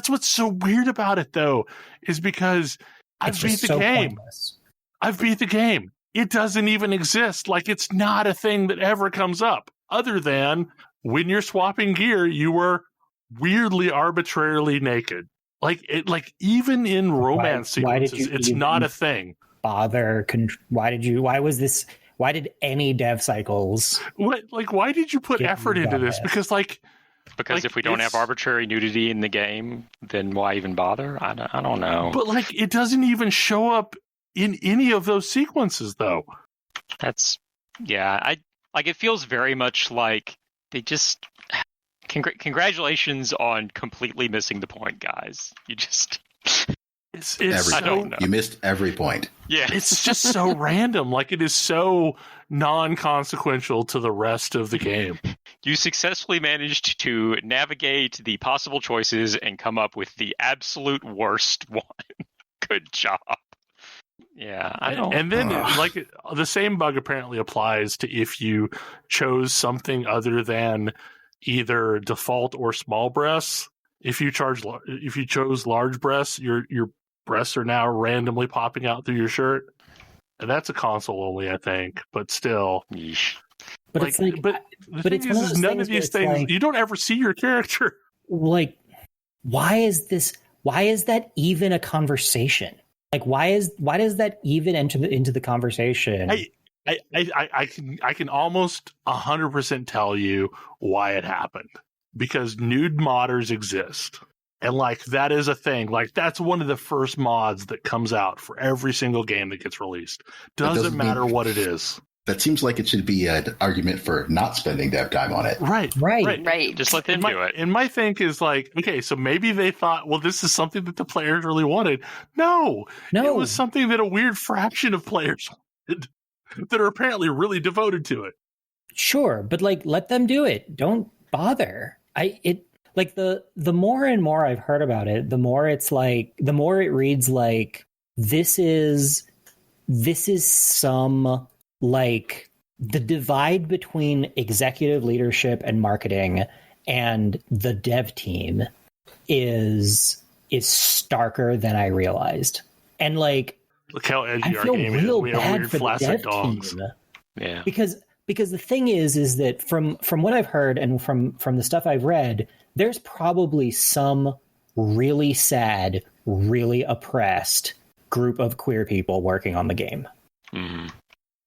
what's so weird about it, though, is because I've beat the game. Pointless. I've beat the game. It doesn't even exist. Like, it's not a thing that ever comes up, other than when you're swapping gear, you were weirdly arbitrarily naked. Like even in romance sequences, it's not a thing. Bother? Why did any dev cycles? Why did you put effort into this? Because if we don't have arbitrary nudity in the game, then why even bother? I don't know. But like, it doesn't even show up in any of those sequences, though. It feels very much like they just. Congratulations on completely missing the point, guys. You just. I don't know. You missed every point. Yeah. It's just so random. Like, it is so non-consequential to the rest of the game. You successfully managed to navigate the possible choices and come up with the absolute worst one. Good job. Yeah. And then, like, the same bug apparently applies to if you chose something other than either default or small breasts. If you chose large breasts, your breasts are now randomly popping out through your shirt, and that's a console only, I think. But still, but it's like, but the thing is none of these things, like, you don't ever see your character. Like, why is that even a conversation? Like, why does that even enter into the conversation? I can almost 100% tell you why it happened. Because nude modders exist. And, like, that is a thing. Like, that's one of the first mods that comes out for every single game that gets released. Doesn't matter what it is. That seems like it should be an argument for not spending dev time on it. Right. Just let them do it. And my think is, like, okay, so maybe they thought, well, this is something that the players really wanted. No. It was something that a weird fraction of players wanted that are apparently really devoted to it. Sure, but, like, let them do it. Don't bother. The more and more I've heard about it, the more it reads like this is some, like, the divide between executive leadership and marketing and the dev team is starker than I realized. And, like, look how edgy our game is. We have weird flaccid dogs. Yeah. Because the thing is that from what I've heard and from the stuff I've read, there's probably some really sad, really oppressed group of queer people working on the game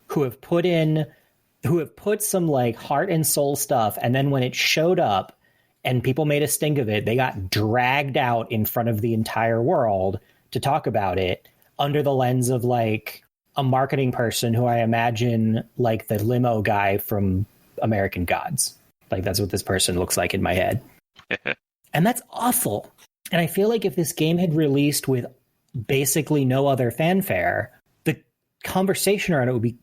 who have put some, like, heart and soul stuff, and then when it showed up and people made a stink of it, they got dragged out in front of the entire world to talk about it under the lens of like a marketing person who I imagine like the limo guy from American Gods. Like that's what this person looks like in my head. And that's awful. And I feel like if this game had released with basically no other fanfare, the conversation around it would be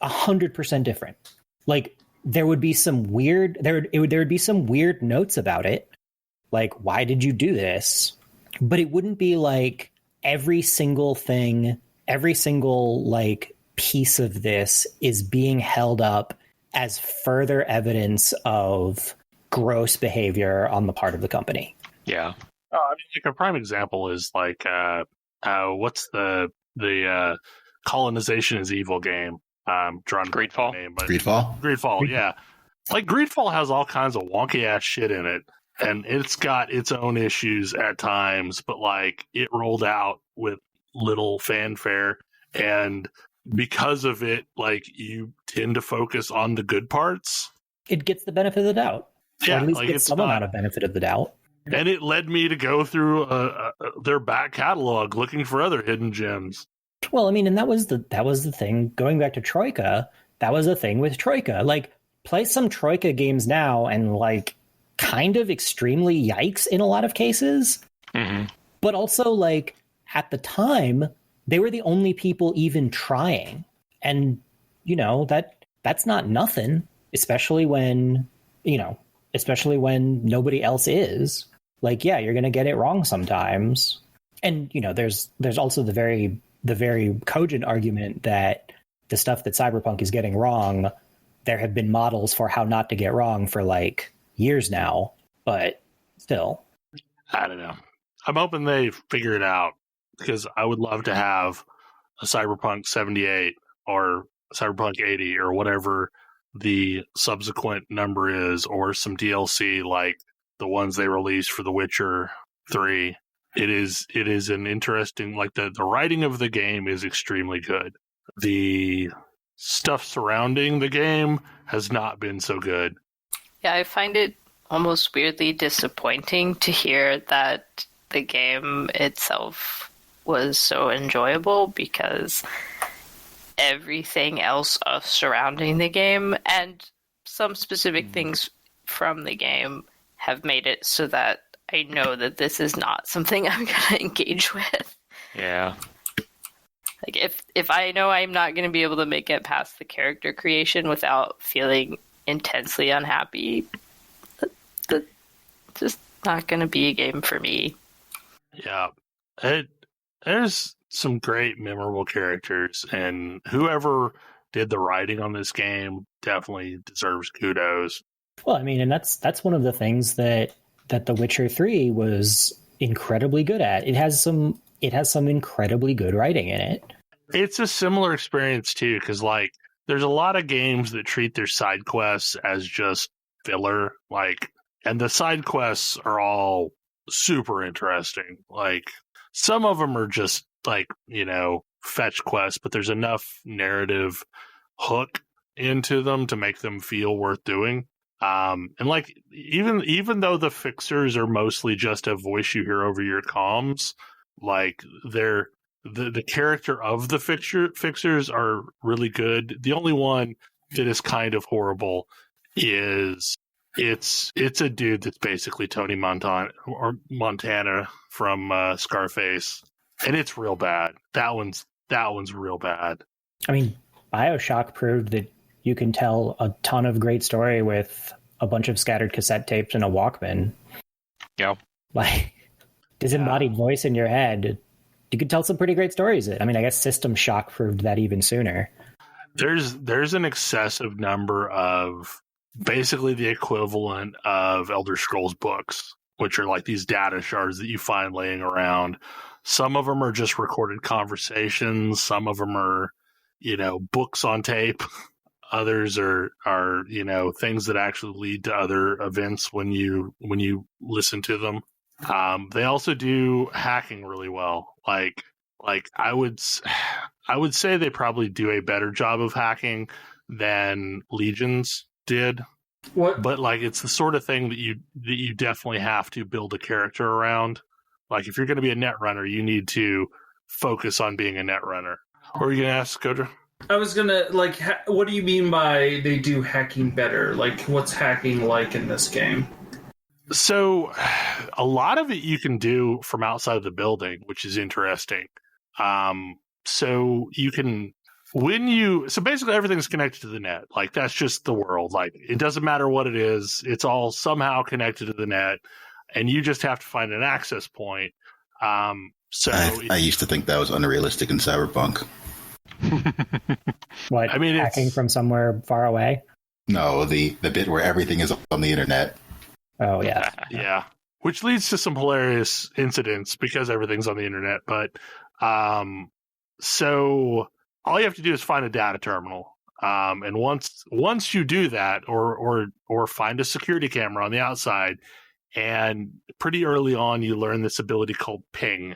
100% different. Like there would be some weird there would be some weird notes about it. Like, why did you do this? But it wouldn't be like every single thing, every single like piece of this is being held up as further evidence of gross behavior on the part of the company. Yeah. I mean, like a prime example is like, what's the colonization is evil game? Drawn Greedfall? name, but Greedfall? Yeah. Like Greedfall has all kinds of wonky ass shit in it, and it's got its own issues at times, but like it rolled out with little fanfare, and because of it, like you tend to focus on the good parts. It gets the benefit of the doubt. Yeah, or at least like gets some amount of benefit of the doubt. And it led me to go through their back catalog looking for other hidden gems. Well, I mean, and that was the thing. Going back to Troika, that was the thing with Troika. Like, play some Troika games now, and like, kind of extremely yikes in a lot of cases. Mm-hmm. But also, like, at the time, they were the only people even trying, and you know that's not nothing, especially when nobody else is. Like, yeah, you're gonna get it wrong sometimes, and you know, there's also the very cogent argument that the stuff that Cyberpunk is getting wrong, there have been models for how not to get wrong for like years now, but still. I don't know. I'm hoping they figure it out, because I would love to have a Cyberpunk 78 or Cyberpunk 80 or whatever the subsequent number is, or some DLC like the ones they released for The Witcher 3. It is an interesting, like the writing of the game is extremely good. The stuff surrounding the game has not been so good. Yeah, I find it almost weirdly disappointing to hear that the game itself was so enjoyable, because everything else surrounding the game and some specific things from the game have made it so that I know that this is not something I'm going to engage with. Yeah. Like, if I know I'm not going to be able to make it past the character creation without feeling intensely unhappy, that's just not going to be a game for me. Yeah. There's some great memorable characters, and whoever did the writing on this game definitely deserves kudos. Well, I mean, and that's one of the things that The Witcher 3 was incredibly good at. It has some incredibly good writing in it. It's a similar experience too, because like there's a lot of games that treat their side quests as just filler, like, and the side quests are all super interesting. Like, some of them are just like, you know, fetch quests, but there's enough narrative hook into them to make them feel worth doing. And like, even though the fixers are mostly just a voice you hear over your comms, like they're the character of the fixers are really good. The only one that is kind of horrible is it's a dude that's basically Tony Montana from Scarface, and it's real bad. That one's real bad. I mean, BioShock proved that you can tell a ton of great story with a bunch of scattered cassette tapes and a Walkman. Yeah. Like, disembodied voice in your head. You could tell some pretty great stories. I mean, I guess System Shock proved that even sooner. There's an excessive number of basically the equivalent of Elder Scrolls books, which are like these data shards that you find laying around. Some of them are just recorded conversations. Some of them are, you know, books on tape. Others are you know, things that actually lead to other events when you listen to them. They also do hacking really well. Like I would say they probably do a better job of hacking than Legions did. What? But like, it's the sort of thing that you definitely have to build a character around. Like, if you're going to be a net runner, you need to focus on being a netrunner. What were you going to ask, Kodra? I was gonna what do you mean by they do hacking better? Like, what's hacking like in this game? So, a lot of it you can do from outside of the building, which is interesting. So you can so basically everything's connected to the net. Like, that's just the world. Like, it doesn't matter what it is; it's all somehow connected to the net, and you just have to find an access point. So I used to think that was unrealistic in Cyberpunk. What? I mean, hacking from somewhere far away? No, the bit where everything is on the internet. Oh, yeah. Yeah. Which leads to some hilarious incidents because everything's on the internet. But so all you have to do is find a data terminal. And once you do that, or find a security camera on the outside, and pretty early on you learn this ability called ping,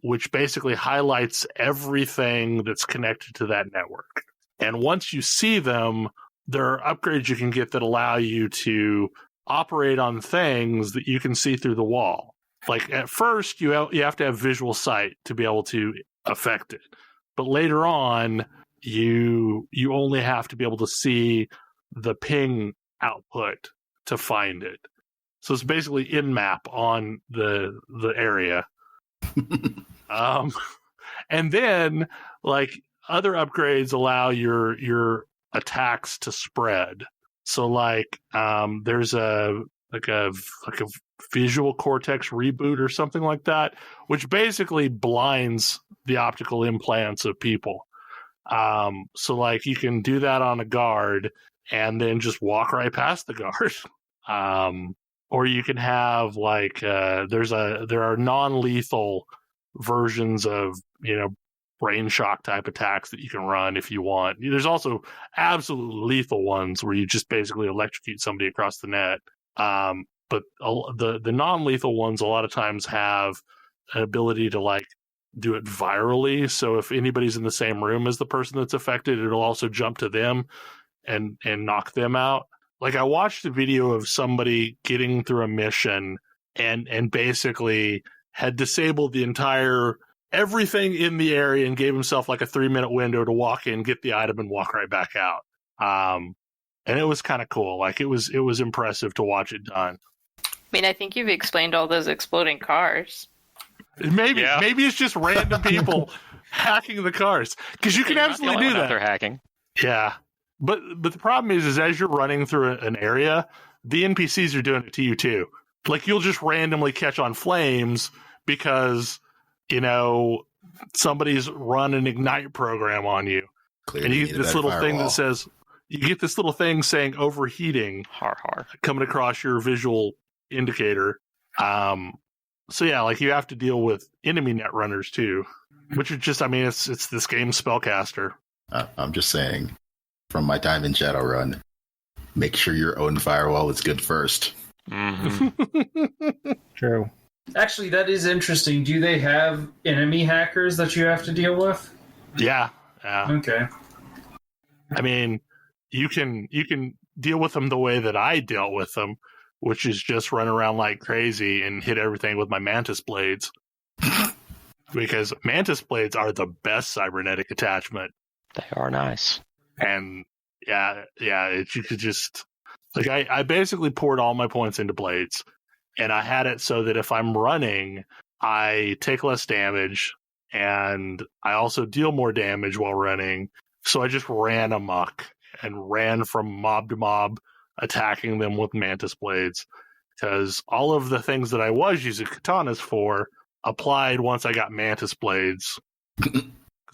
which basically highlights everything that's connected to that network. And once you see them, there are upgrades you can get that allow you to operate on things that you can see through the wall. Like, at first, you have to have visual sight to be able to affect it. But later on, you only have to be able to see the ping output to find it. So it's basically in-map on the area. And then, like, other upgrades allow your attacks to spread. So, like, there's a visual cortex reboot or something like that, which basically blinds the optical implants of people. So, like, you can do that on a guard and then just walk right past the guard. Or you can have, like, there are non-lethal versions of, brain shock type attacks that you can run if you want. There's also absolutely lethal ones where you just basically electrocute somebody across the net. But the non-lethal ones a lot of times have an ability to, like, do it virally. So if anybody's in the same room as the person that's affected, it'll also jump to them and knock them out. Like, I watched a video of somebody getting through a mission and basically had disabled the entire everything in the area and gave himself like a 3-minute window to walk in, get the item, and walk right back out. And it was kind of cool. Like, it was impressive to watch it done. I mean, I think you've explained all those exploding cars. Maybe it's just random people hacking the cars, because you can absolutely do that. They're hacking. Yeah. But the problem is as you're running through an area, the NPCs are doing it to you too. Like, you'll just randomly catch on flames because, somebody's run an Ignite program on you. Clearly and you get this little thing that says, saying overheating coming across your visual indicator. So yeah, like, you have to deal with enemy net runners too, which is just, it's this game's spellcaster. I'm just saying, from my time in Shadowrun, make sure your own firewall is good first. Mm-hmm. True. Actually, that is interesting. Do they have enemy hackers that you have to deal with? Yeah. Okay. You can deal with them the way that I dealt with them, which is just run around like crazy and hit everything with my mantis blades. Because mantis blades are the best cybernetic attachment. They are nice. And you could just, like, I basically poured all my points into blades, and I had it so that if I'm running, I take less damage, and I also deal more damage while running. So I just ran amok and ran from mob to mob, attacking them with mantis blades, because all of the things that I was using katanas for applied once I got mantis blades. Because,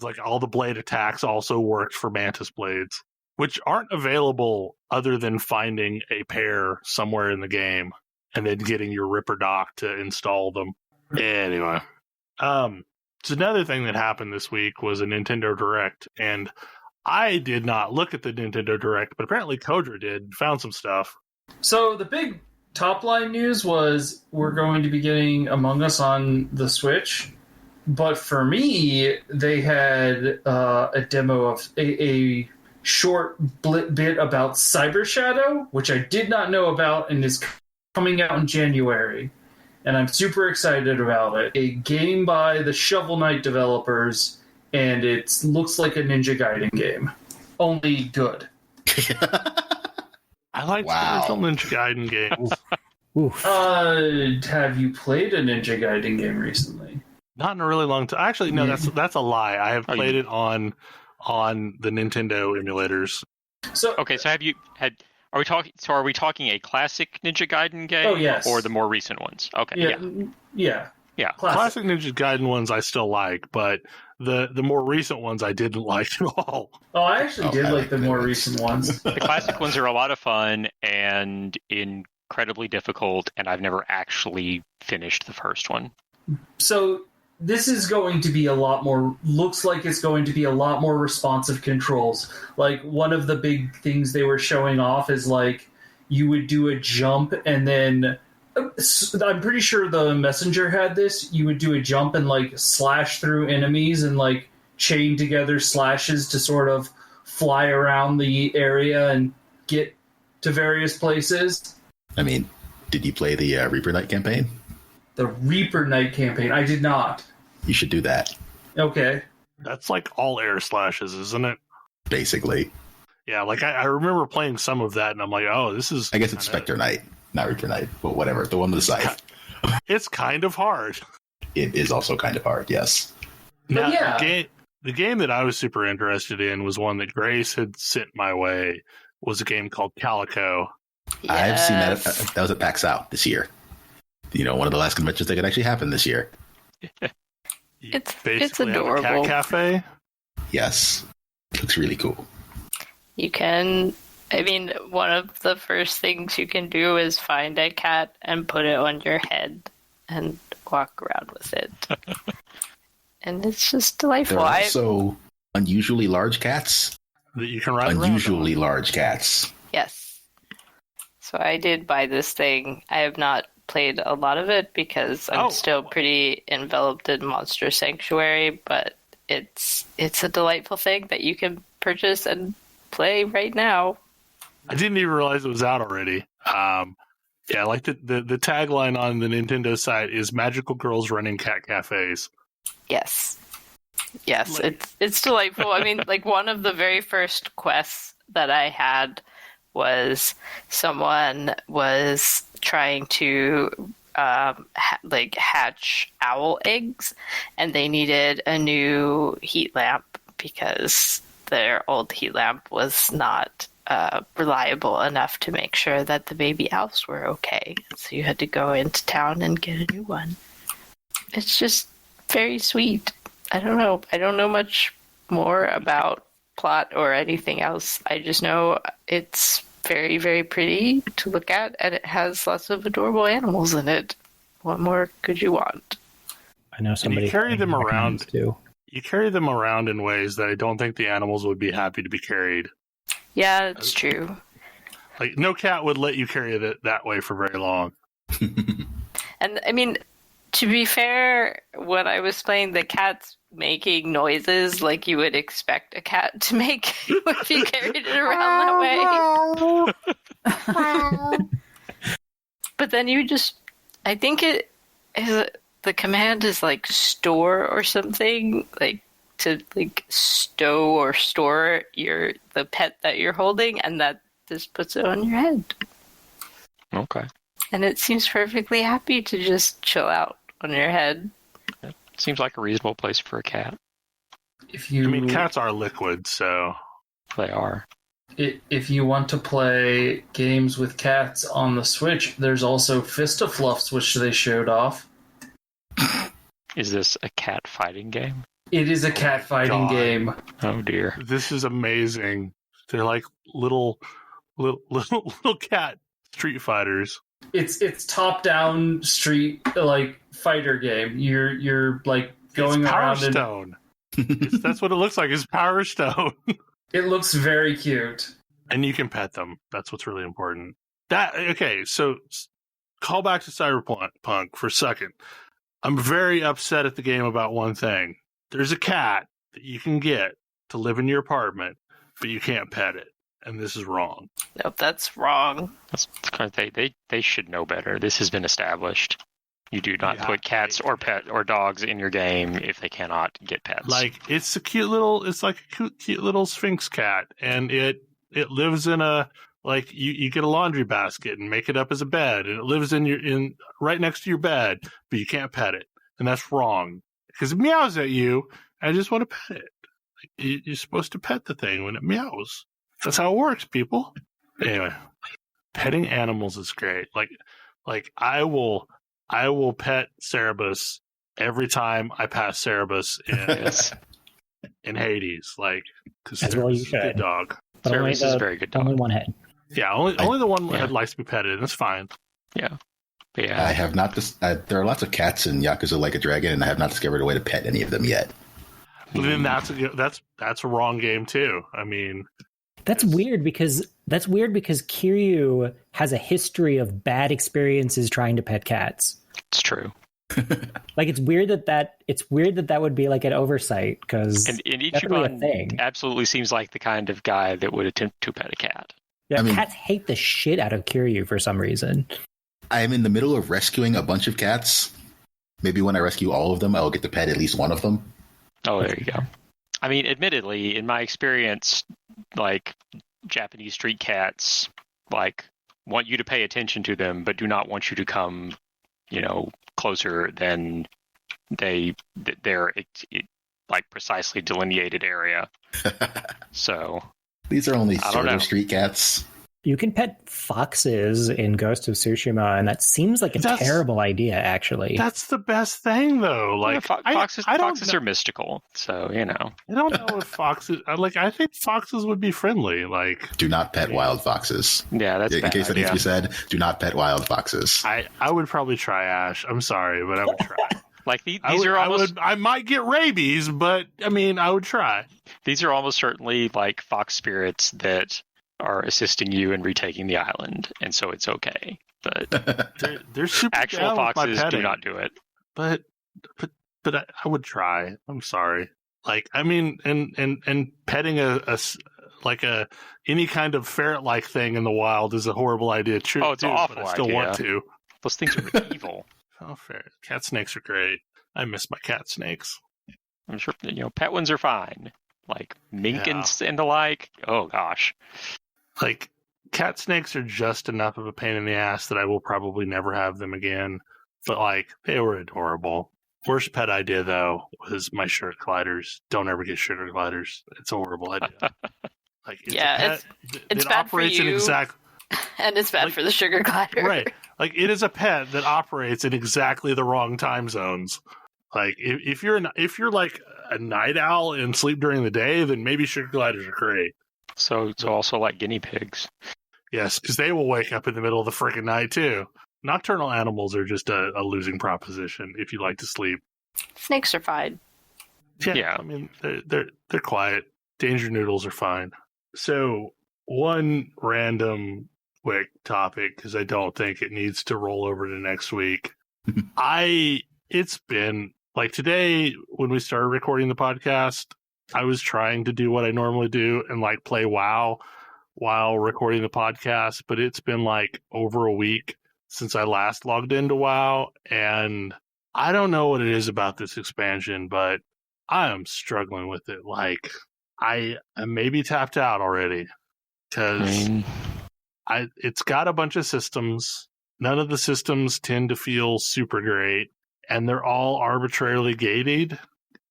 like, all the blade attacks also worked for mantis blades, which aren't available other than finding a pair somewhere in the game and then getting your Ripper dock to install them. Anyway, so another thing that happened this week was a Nintendo Direct, and I did not look at the Nintendo Direct, but apparently Kodra did, found some stuff. So the big top line news was we're going to be getting Among Us on the Switch. But for me, they had a demo of a short bit about Cyber Shadow, which I did not know about and is coming out in January. and I'm super excited about it. A game by the Shovel Knight developers, and it looks like a Ninja Gaiden game. Only good. I like spiritual Ninja Gaiden games. Oof. Have you played a Ninja Gaiden game recently? Not in a really long time. Actually, no, that's a lie. I have played it on the Nintendo emulators. So so have you had? Are we talking a classic Ninja Gaiden game? Oh, yes. Or the more recent ones? Okay. Yeah. Classic Ninja Gaiden ones I still like, but the more recent ones I didn't like at all. Oh, I actually did like the more recent ones. The classic ones are a lot of fun and incredibly difficult, and I've never actually finished the first one. So this is going to be a lot more, looks like it's going to be a lot more responsive controls. Like, one of the big things they were showing off is, like, you would do a jump and then, I'm pretty sure the Messenger had this, you would do a jump and, like, slash through enemies and, like, chain together slashes to sort of fly around the area and get to various places. I mean, did you play the Reaper Knight campaign? The Reaper Knight campaign. I did not. You should do that. Okay. That's like all air slashes, isn't it? Basically. Yeah, like I remember playing some of that, and I'm like, oh, this is... I guess it's Spectre Knight, not Reaper Knight, but whatever. The one with the scythe. It's kind of hard. It is also kind of hard, yes. Now, yeah. The game that I was super interested in was one that Grace had sent my way, was a game called Calico. Yes. I've seen that. That was at PAX Out this year. You know, one of the last conventions that could actually happen this year. It's Basically adorable. Have a cat cafe. Yes. Looks really cool. You can, I mean, one of the first things you can do is find a cat and put it on your head and walk around with it. And it's just delightful. There are also unusually large cats. That you can ride Unusually around on. large cats. Yes. So I did buy this thing. I have not played a lot of it because I'm still pretty enveloped in Monster Sanctuary, but it's a delightful thing that you can purchase and play right now. I didn't even realize it was out already. Yeah, like the tagline on the Nintendo site is "Magical Girls Running Cat Cafes." Yes, it's delightful. I mean, like, one of the very first quests that I had was someone was trying to hatch owl eggs, and they needed a new heat lamp because their old heat lamp was not reliable enough to make sure that the baby owls were okay. So you had to go into town and get a new one. It's just very sweet. I don't know much more about plot or anything else. I just know it's very, very pretty to look at, and it has lots of adorable animals in it. What more could you want? I know somebody. And you carry them around too. You carry them around in ways that I don't think the animals would be happy to be carried. Yeah, it's true. Like, no cat would let you carry it that way for very long. And I mean, to be fair, when I was playing, the cat's making noises like you would expect a cat to make if you carried it around that way. But then you just, I think the command is like store or something, like to like stow or store the pet that you're holding, and that just puts it on your head. Okay. And it seems perfectly happy to just chill out on your head. It seems like a reasonable place for a cat. I mean, cats are liquid, so... They are. If you want to play games with cats on the Switch, there's also Fistafluffs, which they showed off. Is this a cat fighting game? It is a cat fighting game. Oh dear. This is amazing. They're like little cat Street Fighters. It's top down street like fighter game. You're like going it's Power around Stone. That's what it looks like. It's Power Stone. It looks very cute. And you can pet them. That's what's really important. So call back to Cyberpunk for a second. I'm very upset at the game about one thing. There's a cat that you can get to live in your apartment, but you can't pet it. And this is wrong. Nope, that's wrong. They should know better. This has been established. You do not put cats or dogs in your game if they cannot get pets. Like it's like a cute little Sphinx cat, and it lives in a like you get a laundry basket and make it up as a bed, and it lives in right next to your bed, but you can't pet it, and that's wrong because it meows at you. And I just want to pet it. Like, you're supposed to pet the thing when it meows. That's how it works, people. Anyway, petting animals is great. Like I will pet Cerebus every time I pass Cerebus in Hades, like because Cerebus is a good dog. But Cerebus is a very good dog. Only one head. Yeah, only the one head likes to be petted, and it's fine. Yeah. Yeah. I have not. There are lots of cats in Yakuza Like a Dragon, and I have not discovered a way to pet any of them yet. But then that's a wrong game too. I mean, that's weird because Kiryu has a history of bad experiences trying to pet cats. It's true. Like it's weird that would be like an oversight because and Ichiban absolutely seems like the kind of guy that would attempt to pet a cat. Yeah, cats hate the shit out of Kiryu for some reason. I am in the middle of rescuing a bunch of cats. Maybe when I rescue all of them, I'll get to pet at least one of them. Oh, there you go. I mean, admittedly, in my experience, like Japanese street cats, like want you to pay attention to them, but do not want you to come, closer than their like precisely delineated area. So these are only sort of street cats. You can pet foxes in Ghost of Tsushima, and that seems like a terrible idea, actually. That's the best thing, though. Like foxes are mystical, so I don't know if foxes. I think foxes would be friendly. Like, do not pet wild foxes. Yeah, that's in case that needs to be said. Do not pet wild foxes. I would probably try, Ash. I'm sorry, but I would try. Like these are almost. I might get rabies, but I mean, I would try. These are almost certainly like fox spirits that are assisting you in retaking the island, and so it's okay. But they're super actual foxes do not do it. But I would try. I'm sorry. Like I mean, and petting any kind of ferret-like thing in the wild is a horrible idea. True. Oh, it's an awful idea. I still want to. Those things are evil. Oh, fair. Cat snakes are great. I miss my cat snakes. I'm sure pet ones are fine. Like mink and the like. Oh gosh. Like, cat snakes are just enough of a pain in the ass that I will probably never have them again. But, like, they were adorable. Worst pet idea, though, was my sugar gliders. Don't ever get sugar gliders. It's a horrible idea. Like, it's bad for you, and it's bad for the sugar glider. Right. Like, it is a pet that operates in exactly the wrong time zones. Like, if you're like a night owl and sleep during the day, then maybe sugar gliders are great. So also like guinea pigs. Yes, because they will wake up in the middle of the freaking night too. Nocturnal animals are just a losing proposition if you like to sleep. Snakes are fine. Yeah. I mean they're quiet. Danger noodles are fine. So one random quick topic, because I don't think it needs to roll over to next week. It's been like today when we started recording the podcast, I was trying to do what I normally do and like play WoW while recording the podcast, but it's been like over a week since I last logged into WoW, and I don't know what it is about this expansion, but I am struggling with it. Like I maybe tapped out already because it's got a bunch of systems. None of the systems tend to feel super great, and they're all arbitrarily gated,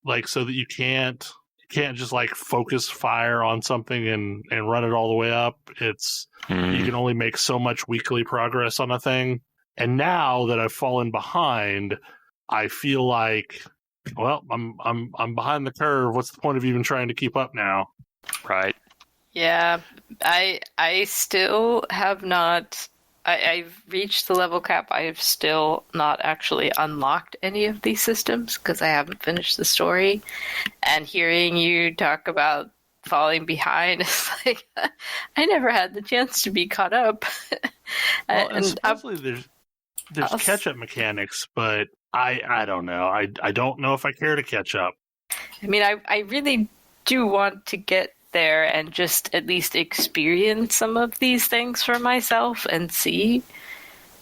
like so that you can't just like focus fire on something and run it all the way up. It's you can only make so much weekly progress on a thing. And now that I've fallen behind, I feel like, well, I'm behind the curve. What's the point of even trying to keep up now? Right. Yeah, I still have not. I've reached the level cap. I have still not actually unlocked any of these systems because I haven't finished the story. And hearing you talk about falling behind, it's like I never had the chance to be caught up. Well, and supposedly there's catch-up mechanics, but I don't know. I don't know if I care to catch up. I mean, I really do want to get there and just at least experience some of these things for myself and see.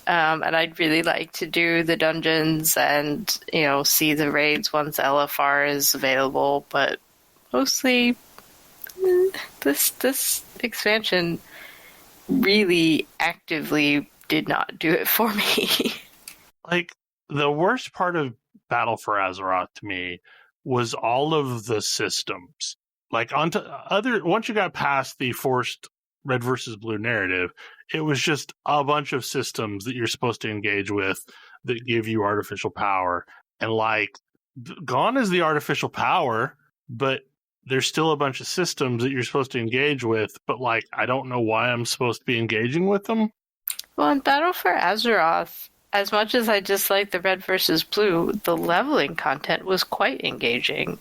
And I'd really like to do the dungeons and, see the raids once LFR is available. But mostly, this expansion really actively did not do it for me. Like, the worst part of Battle for Azeroth to me was all of the systems. Like, once you got past the forced red versus blue narrative, it was just a bunch of systems that you're supposed to engage with that give you artificial power. And like, gone is the artificial power, but there's still a bunch of systems that you're supposed to engage with, but like, I don't know why I'm supposed to be engaging with them. Well, in Battle for Azeroth, as much as I dislike the red versus blue, the leveling content was quite engaging.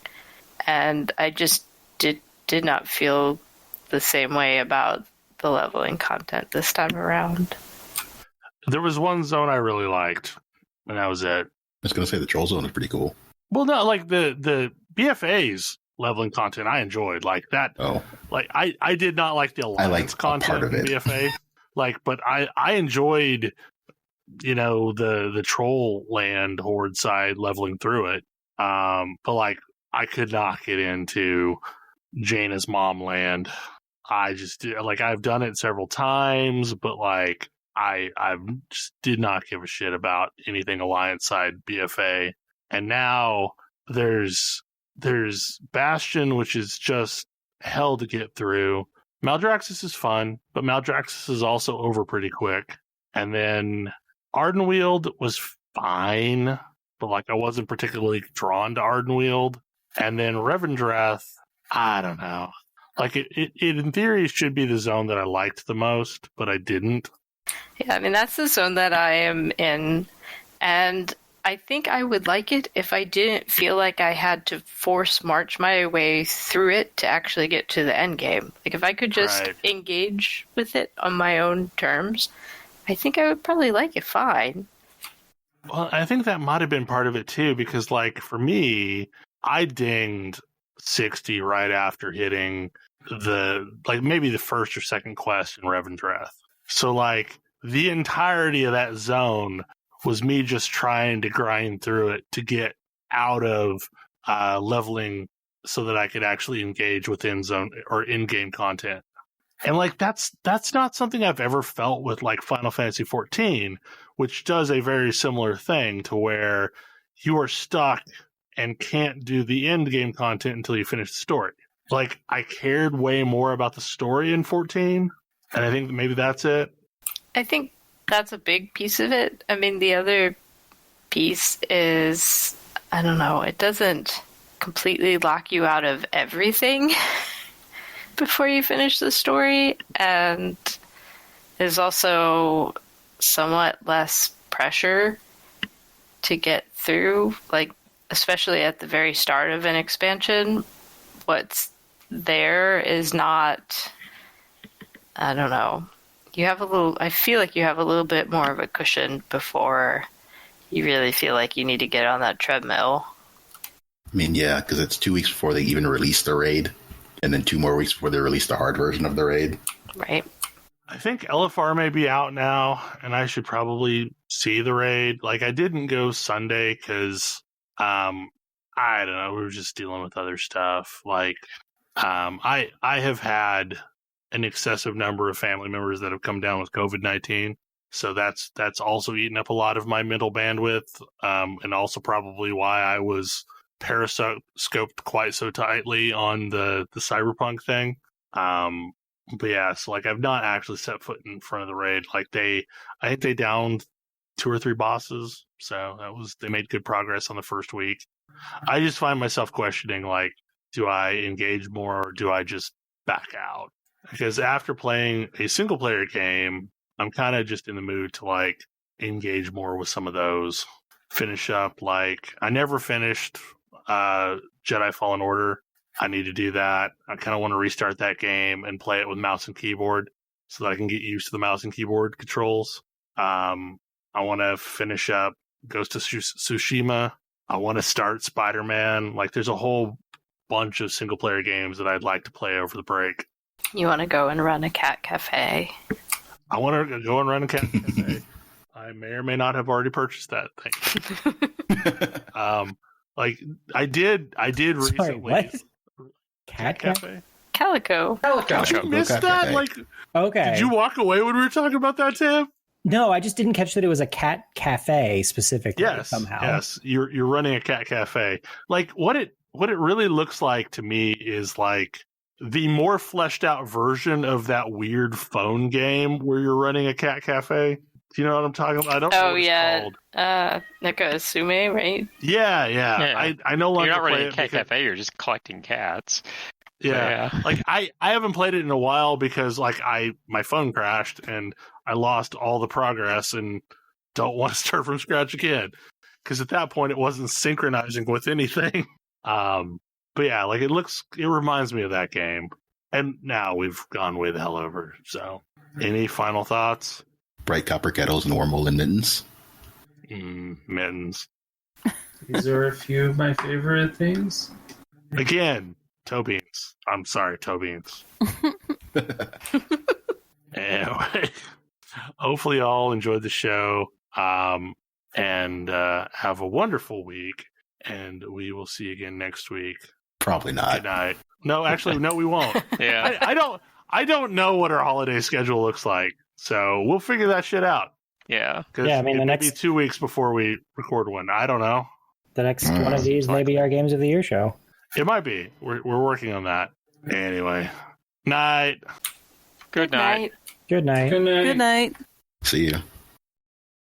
And I just did not feel the same way about the leveling content this time around. There was one zone I really liked, and that was it. I was going to say the troll zone is pretty cool. Well, no, like the BFA's leveling content I enjoyed. Like that. Oh. Like I did not like the alliance content in BFA. Like, but I enjoyed, the troll land horde side leveling through it. But like I could not get into Jaina's mom land. I just I've done it several times, but like I just did not give a shit about anything alliance side BFA. And now there's Bastion, which is just hell to get through. Maldraxxus is fun, but Maldraxxus is also over pretty quick. And then Ardenweald was fine, but like I wasn't particularly drawn to Ardenweald. And then Revendreth, I don't know. Like it in theory should be the zone that I liked the most, but I didn't. Yeah, I mean that's the zone that I am in, and I think I would like it if I didn't feel like I had to force march my way through it to actually get to the end game. Like if I could just engage with it on my own terms, I think I would probably like it fine. Well, I think that might have been part of it too, because like for me, I dinged 60 right after hitting maybe the first or second quest in Revendreth. So like the entirety of that zone was me just trying to grind through it to get out of leveling so that I could actually engage with in-zone or in-game content. And like that's not something I've ever felt with like Final Fantasy XIV, which does a very similar thing to where you are stuck and can't do the end game content until you finish the story. Like I cared way more about the story in 14, and I think maybe that's it. I think that's a big piece of it. I mean, the other piece is, I don't know, it doesn't completely lock you out of everything before you finish the story, and there's also somewhat less pressure to get through, like especially at the very start of an expansion. What's there is not, I don't know, I feel like you have a little bit more of a cushion before you really feel like you need to get on that treadmill. I mean, yeah, because it's 2 weeks before they even release the raid, and then 2 more weeks before they release the hard version of the raid. Right. I think LFR may be out now, and I should probably see the raid. Like, I didn't go Sunday because, I don't know, we were just dealing with other stuff. Like, I have had an excessive number of family members that have come down with COVID-19. So that's also eaten up a lot of my mental bandwidth, and also probably why I was periscoped quite so tightly on the Cyberpunk thing. But yeah, so like I've not actually set foot in front of the raid. Like I think they downed 2 or 3 bosses, so they made good progress on the first week. I just find myself questioning, like, do I engage more or do I just back out? Because after playing a single player game, I'm kind of just in the mood to like engage more with some of those. Finish up, like I never finished Jedi Fallen Order. I need to do that. I kind of want to restart that game and play it with mouse and keyboard so that I can get used to the mouse and keyboard controls. I want to finish up Ghost of Tsushima. I want to start Spider-Man. Like, there's a whole bunch of single-player games that I'd like to play over the break. You want to go and run a cat cafe? I want to go and run a cat cafe. I may or may not have already purchased that thing. Like I did Sorry, recently. what? Cat Cafe? Calico. Did you miss Cafe. that? Like, Okay. did you walk away when we were talking about that, Tim? No, I just didn't catch that it was a cat cafe specifically. Yes, somehow. yes. You're running a cat cafe. Like what it really looks like to me is like the more fleshed out version of that weird phone game where you're running a cat cafe. Do you know what I'm talking about? I don't know what it's called. Neko Sume, right? Yeah. I no longer You're not play running a it cat because- cafe. You're just collecting cats. Yeah. Like I haven't played it in a while because like my phone crashed and I lost all the progress and don't want to start from scratch again. Because at that point it wasn't synchronizing with anything. But yeah, like it reminds me of that game. And now we've gone way the hell over. So any final thoughts? Bright copper kettles and warm woolen mittens. Mittens. These are a few of my favorite things. Again, Toebeans. I'm sorry, Toebeans. Anyway, hopefully you all enjoyed the show and have a wonderful week. And we will see you again next week. Probably not. Good night. No, actually, no, we won't. Yeah. I don't know what our holiday schedule looks like, so we'll figure that shit out. Yeah. Yeah, I mean, it may be 2 weeks before we record one. I don't know. The next one of these may be our Games of the Year show. It might be. We're working on that. Anyway, night. Good night. Good night. Good night. Good night. See you.